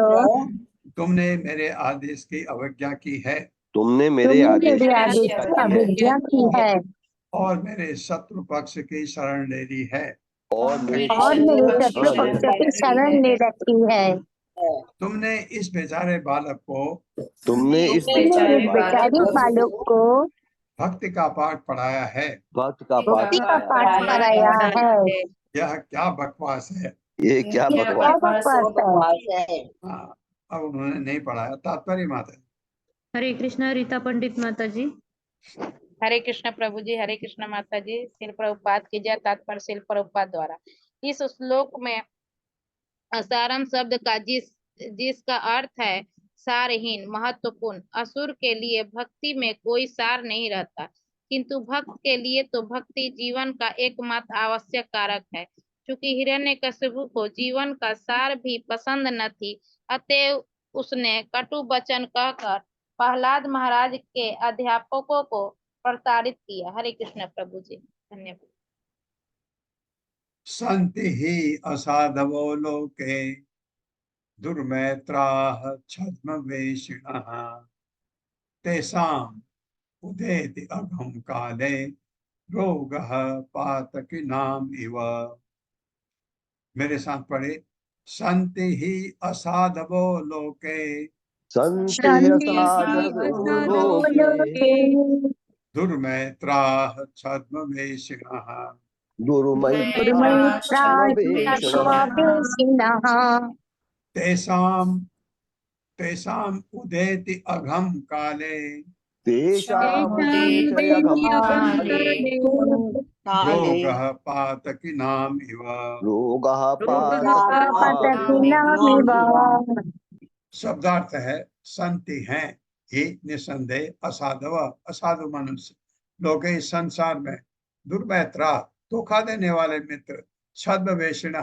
तुमने मेरे आदेश की अवज्ञा की है तुमने मेरे आदेश की अवज्ञा की है और मेरे शत्रु पक्ष की शरण ले ली है। और मेरे शत्रु पक्ष की शरण ले रखी है। तुमने इस बेचारे बालक को बेचारी बालक को भक्ति का पाठ पढ़ाया है। भक्त का भक्ति का पाठ पढ़ाया है। यह क्या बकवास है। ये क्या बकवास है। हाँ, अब उन्होंने नहीं पढ़ाया। तात्पर्य माता। हरे कृष्णा रीता पंडित माता जी। हरे कृष्ण प्रभु जी, हरे कृष्ण माता जी। श्रील प्रभुपाद की जय। तात्पर्य श्रील प्रभुपाद द्वारा। इस श्लोक में असारम शब्द का जिसका अर्थ है सारहीन, महत्वपूर्ण। असुर के लिए भक्ति में कोई सार नहीं रहता, किंतु भक्त के लिए तो भक्ति जीवन का एकमात्र आवश्यक कारक है। चूंकि हिरण्यकशिपु को जीवन का सार भी पसंद न थी, अतएव उसने कटु वचन कहकर प्रहलाद महाराज के अध्यापकों को प्रताड़ित किया। हरे कृष्ण प्रभु जी, धन्यवाद। संति ही असाधवो लोके दुर्मैत्राः छद्मवेषिणः तेषाम् उदेति अघं काले रोगः पातकीनाम् इव। मेरे साथ पढ़े, संति ही असाधवो लोके दुर्मैत्राः छद्मवेषिणः तेषाम् उदेति अघं काले रोगः पातकीनाम् इव। शब्दार्थ है, संति हैं ही निसंदेह, असाधव असाधु मनुष्य, लोग इस संसार में, दुर्मैत्रा धोखा देने वाले मित्र, छद्मवेषिण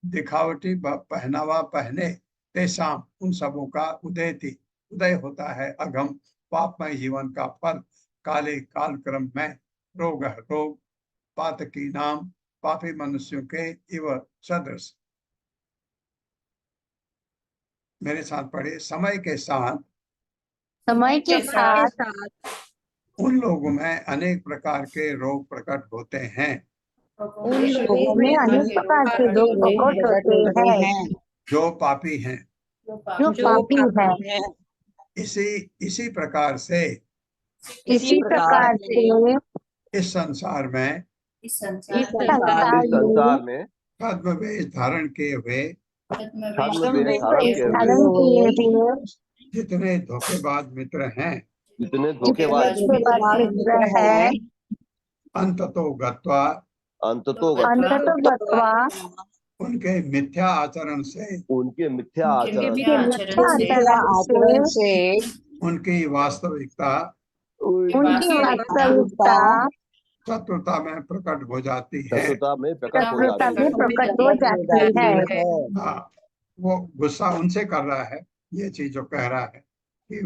दिखावटी पहनावा पहने, तेसाम उन सबों का उदय होता है अगम पापमय जीवन का फल, काले कालक्रम में, रोग पातकी नाम पापी मनुष्यों के इव सदृश। मेरे साथ पढ़े, समय के साथ उन लोगों में अनेक प्रकार के रोग प्रकट होते हैं। उन लोगों में अनेक प्रकार के रोग प्रकट होते हैं जो पापी हैं, इसी प्रकार से इस संसार में छद्मवेश धारण किए हुए जितने धोखेबाज मित्र हैं, अंततो गत्वा अंततो गत्वा उनके मिथ्या आचरण से उनके मिथ्या उनके आचरण मिथ्या मिथ्या आचरण से उनकी वास्तविकता उनकी वास्तविकता शत्रुता में प्रकट हो जाती है। शत्रुता में प्रकट हो शत्रुता जाती में प्रकट हो जाती है। हाँ, वो गुस्सा उनसे कर रहा है, ये चीज जो कह रहा है कि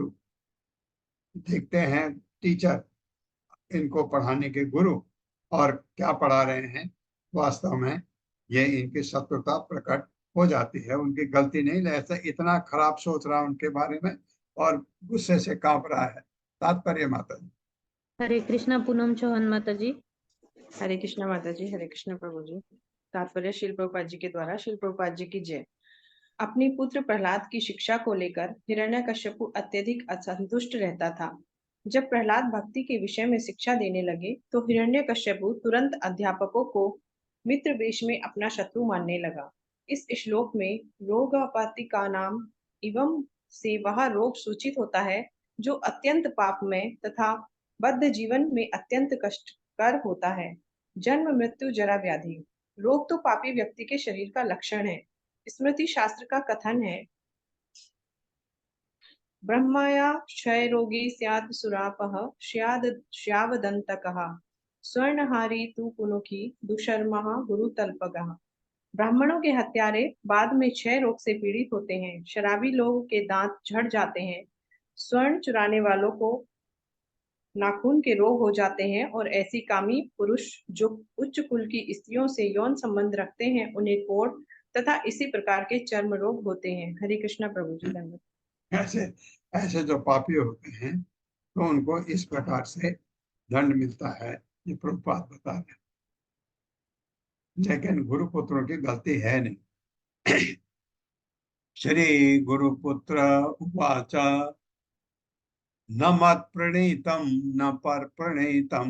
देखते हैं टीचर इनको पढ़ाने के गुरु और क्या पढ़ा रहे हैं, वास्तव में ये इनकी शत्रुता प्रकट हो जाती है। उनकी गलती नहीं, ऐसा इतना खराब सोच रहा है उनके बारे में और गुस्से से कांप रहा है। तात्पर्य माता जी। हरे कृष्णा पूनम चौहान माता जी। हरे कृष्णा माता जी, हरे कृष्णा प्रभु जी। तात्पर्य श्रील प्रभुपाद जी के द्वारा। श्रील प्रभुपाद जी की जय। अपनी पुत्र प्रहलाद की शिक्षा को लेकर हिरण्यकश्यपु अत्यधिक असंतुष्ट रहता था। जब प्रहलाद भक्ति के विषय में शिक्षा देने लगे तो हिरण्यकश्यपु तुरंत अध्यापकों को मित्र वेश में अपना शत्रु मानने लगा। इस श्लोक में रोगापाति का नाम एवं से वह रोग सूचित होता है जो अत्यंत पापमय तथा बद्ध जीवन में अत्यंत कष्टकर होता है। जन्म मृत्यु जरा व्याधि। रोग तो पापी व्यक्ति के शरीर का लक्षण है। स्मृति शास्त्र का कथन है, ब्रह्मया क्षय रोगी स्यात् सुरापः श्यावदन्तकः स्वर्णहारी तु पुनुखी दुशर्मः गुरुतल्पगः। ब्राह्मणों के हत्यारे बाद में क्षय रोग से पीड़ित होते हैं। शराबी लोगों के दांत झड़ जाते हैं। स्वर्ण चुराने वालों को नाखून के रोग हो जाते हैं और ऐसी कामी पुरुष जो उच्च कुल की स्त्रियों से यौन संबंध रखते हैं उन्हें कोढ़ तथा इसी प्रकार के चर्म रोग होते हैं। हरे कृष्णा प्रभु जी। धन्यवाद। ऐसे ऐसे जो पापी होते हैं तो उनको इस प्रकार से दंड मिलता है, ये प्रभुपाद बता रहे। लेकिन गुरुपुत्रों की गलती है नहीं। श्री गुरुपुत्र उवाच न मत प्रणीतम न पर प्रणीतम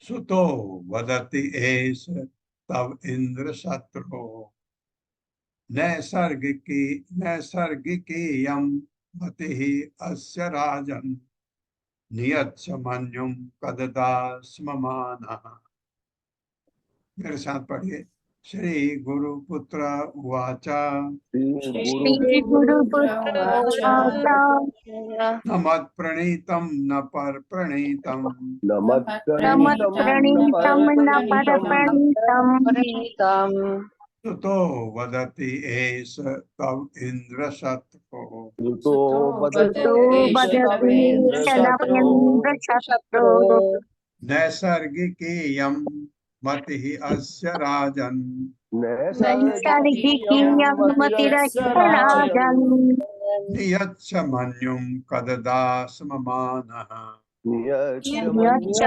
सुतो वदति एष तब इंद्र शत्रु नैसर्गिकी यम मति अस्य राजन नियच्छ मन्युम कददा स्ममानः। मेरे साथ पढ़िए। श्री गुरुपुत्र उवाच श्री गुरुपुत्र न मत् प्रणीतम न पर प्रणीतम न मत प्रणीतम न पर प्रणीतम सुतो वदति एष तव इंद्र शत्रु सुतो सुतो वदति इंद्र शत्रु नैसर्गिकी यम मति अस्य राजन नैसर्गिकी यमतिरस्य राजन् नियच्छ मन्युम कददा स्ममानः। यच्च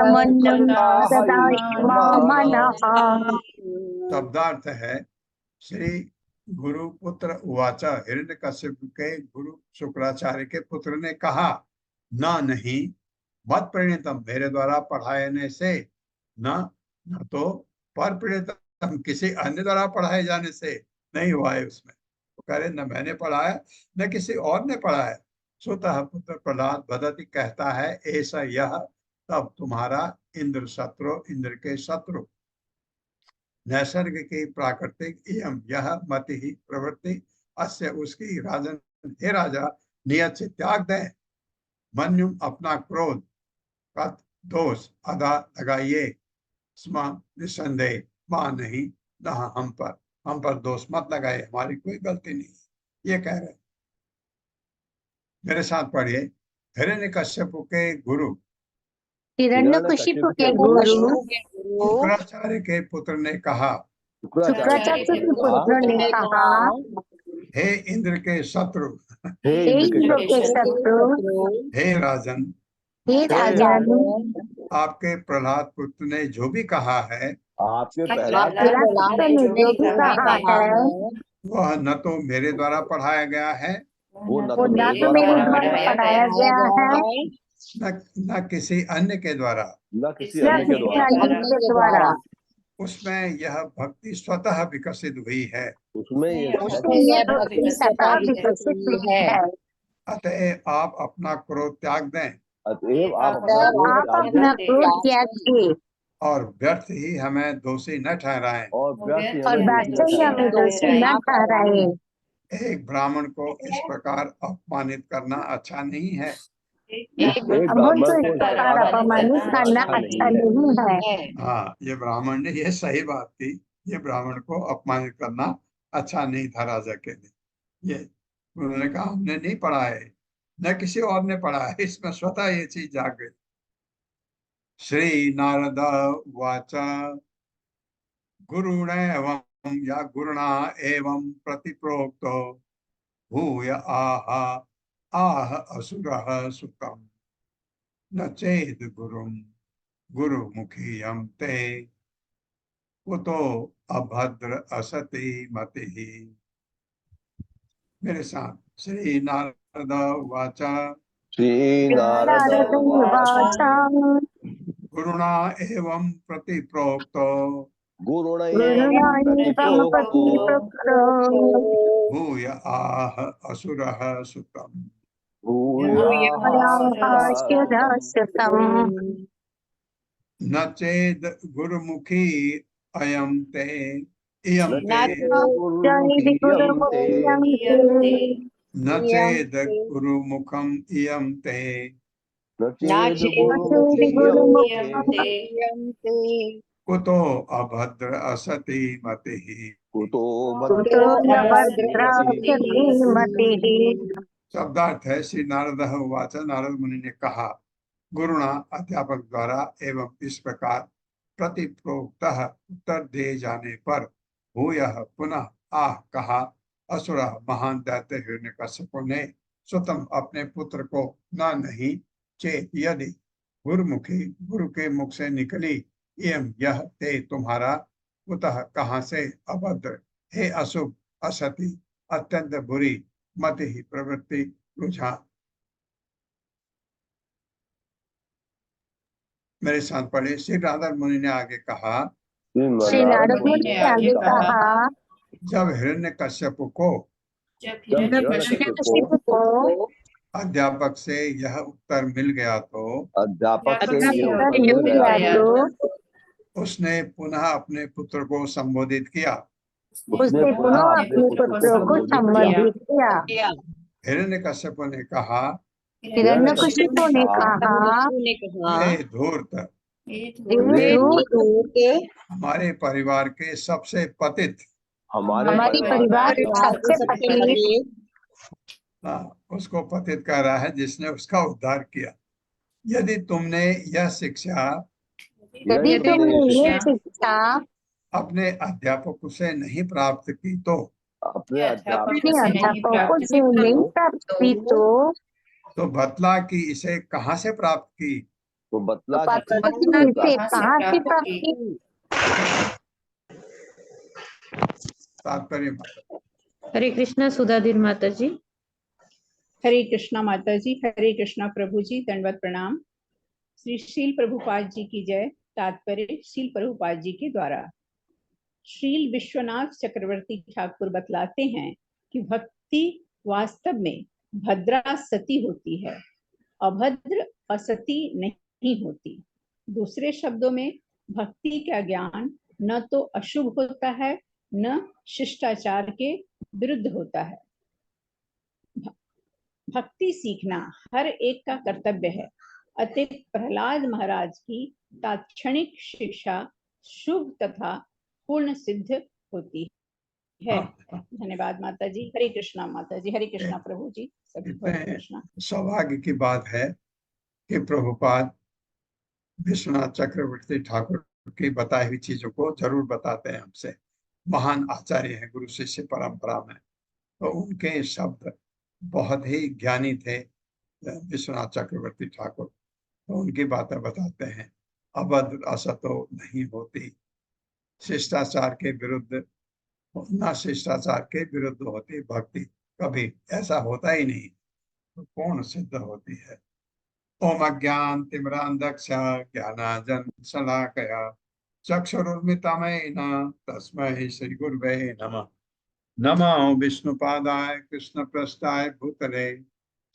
मन्युं ददाश्ममानः। शब्दार्थ है, श्री गुरुपुत्र उवाच, हिरण्यकश्यप के गुरु शुक्राचार्य के पुत्र ने कहा, न नहीं, मत प्रणीतम मेरे द्वारा पढ़ाने से, न तो पर प्रणीतम किसी अन्य द्वारा पढ़ाए जाने से नहीं हुआ है। उसमें तो कह रहे न मैंने पढ़ाया न किसी और ने पढ़ाया। स्वतः पुत्र प्रहलाद वदति कहता है, ऐसा यह तब तुम्हारा इंद्र शत्रु, इंद्र के शत्रु, नैसर्गिक प्राकृतिक एवं यह मति ही प्रवृत्ति अस्य उसकी राजन, हे राजा, नियत से त्याग दे, मन्युम अपना क्रोध, कत दोष अदा लगाइए, स्म निसंदेह, मां नहीं, न हम पर दोष मत लगाए, हमारी कोई गलती नहीं, ये कह रहे। मेरे साथ पढ़िए। हिरण्यकश्यप के गुरु हिरण्यकशिपु के गुरु शुक्राचार्य के पुत्र ने कहा, शुक्राचार्य के पुत्र ने कहा, हे इंद्र के शत्रु, हे इंद्र के शत्रु, हे राजन, हे राजन, आपके प्रहलाद पुत्र ने जो भी कहा है, आपके प्रहलाद पुत्र ने जो भी कहा है, वह न तो मेरे द्वारा पढ़ाया गया है, वो न वो न तो मेरे द्वारा पढ़ाया गया है, न किसी अन्य के द्वारा, न किसी न अन्य के किसी द्वारा। अन्य के द्वारा। उसमें यह भक्ति स्वतः विकसित हुई है। उसमें ये यह भक्ति स्वतः विकसित हुई है। अतः आप अपना क्रोध त्याग दें, अतएव आप आप अपना क्रोध त्याग के और व्यर्थ ही हमें दोषी न ठहराएं। और व्यर्थ ही और हमें व्यर्थ ही हमें दोषी न ठहराए। एक ब्राह्मण को इस प्रकार अपमानित करना अच्छा नहीं है। एक हमको ब्राह्मण इस को इस प्रकार प्रकार अपमानित करना अच्छा नहीं है। हाँ, ये ब्राह्मण ने ये सही बात की, ये ब्राह्मण को अपमानित करना अच्छा नहीं था राजा के लिए। ये उन्होंने कहा हमने नहीं पढ़ा है, न किसी और ने पढ़ा है, इसमें स्वतः ये चीज जाग गई। श्री नारद वाच गुरुण एवं या गुरुणा एवं प्रतिप्रोक्तो भूय आह आह असुरः सुतम् न चेद गुरुम गुरुमुखीयं ते कुतो अभद्र असति मतिः। मेरे साथ श्री नारद वाचा श्री नारद नारद उवाच गुरुणा एवं प्रतिप्रोक्तो गुरुणैव गुरुणायैवं प्रतिप्रोक्तो प्रतिपक्रो भूय आह असुरः सुतम् भूयाहास्यदास्यतम् न चेद गुरुमुखी अयं ते इयं न ते जयति गुरुमुखीयं ते न चेद गुरुमुखम इयं ते न चेद चेदि गुरुमुखीयं ते गुरुमुखीयं कुतो अभद्र असति मतिः। कुतो कुतो न भद्रास्यति भद्रास्यति मतिः। शब्दार्थ है श्री नारद उवाच, नारद मुनि ने कहा गुरुणा अध्यापक द्वारा एवं इस प्रकार प्रतिप्रोक्त उत्तर दे जाने पर भूयः पुनः आह कहा असुर महान दैत्य हिरण्यकश्यप ने स्वतम अपने पुत्र को न नहीं चेत यदि गुरुमुखी गुरु के मुख से निकली एवं यह ते तुम्हारा कुतः कहाँ से अभद्र हे अशुभ असति अत्यंत बुरी मत ही प्रवृत्ति रुझान। मेरे साथ पढ़े श्री नारद मुनि ने आगे कहा श्री नारद मुनि ने आगे कहा जब हिरण्यकश्यप को हिरण्यकशिपु को अध्यापक से यह उत्तर मिल गया तो अध्यापक से अपना ये उत्तर उत्तर मिल मिल गया गया तो उसने पुनः अपने पुत्र को संबोधित किया। उसने पुनः अपने पुत्र को संबोधित किया। हिरण्यकश्यप ने कहा हिरण्यकशिपु ने कहा हे धूर्त, हे धूर्त, हमारे परिवार के सबसे पतित हमारी परिवार के सबसे पतित उसको पतित कर रहा है जिसने उसका उद्धार किया। यदि तुमने यह शिक्षा अपने अध्यापक से नहीं प्राप्त की तो अपने अध्यापकों से नहीं प्राप्त की तो बतला कि इसे कहाँ से प्राप्त की, तो बतला इसे कहाँ से प्राप्त की। तात्पर्य हरे कृष्णा सुधाधीर माता जी। हरे कृष्णा माता जी, हरे कृष्णा प्रभु जी, दंडवत प्रणाम। श्री शील प्रभुपाद जी की जय। तात्पर्य शील प्रभुपाद जी के द्वारा। श्रील विश्वनाथ चक्रवर्ती ठाकुर बतलाते हैं कि भक्ति वास्तव में भद्रा सती होती है, अभद्र असती नहीं होती। दूसरे शब्दों में भक्ति का ज्ञान न तो अशुभ होता है न शिष्टाचार के विरुद्ध होता है। भक्ति सीखना हर एक का कर्तव्य है। अतः प्रहलाद महाराज की तात्क्षणिक शिक्षा शुभ तथा पूर्ण सिद्ध होती है। धन्यवाद माता जी। हरे कृष्णा माता जी, हरे कृष्णा प्रभु जी, सभी हरे कृष्णा। सौभाग्य की बात है कि प्रभुपाद विश्वनाथ चक्रवर्ती ठाकुर की बताई हुई चीजों को जरूर बताते हैं हमसे। महान आचार्य हैं गुरु शिष्य परंपरा में, तो उनके शब्द बहुत ही ज्ञानी थे विश्वनाथ चक्रवर्ती ठाकुर, तो उनकी बातें बताते हैं। अभद्र असतो नहीं होती, शिष्टाचार के विरुद्ध न शिष्टाचार के विरुद्ध होती भक्ति, कभी ऐसा होता ही नहीं, तो पूर्ण सिद्ध होती है। ओम अज्ञान तिमिरांधस्य ज्ञानांजन शलाकया चक्षुरुन्मिलितं तस्मै श्री गुरुवे नमः। नमो विष्णुपादाय कृष्णप्रस्थाय भूतले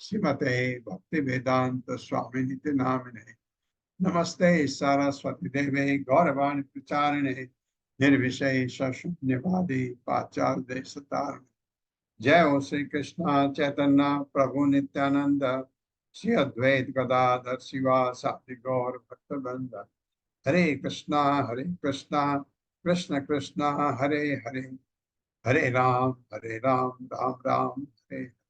श्रीमते भक्ति वेदांत स्वामी नित्य नामिने नमस्ते सरस्वती देवे गौरवाणी प्रचारिणे निर्विशेष शून्यवादी पाचार्य देशतारिणे। जय हो श्री कृष्ण चैतन्य प्रभु नित्यानंद श्री अद्वैत गदाधर शिवासादि गौर भक्तवृंद। हरे कृष्णा कृष्ण कृष्ण हरे हरे, हरे राम राम राम हरे।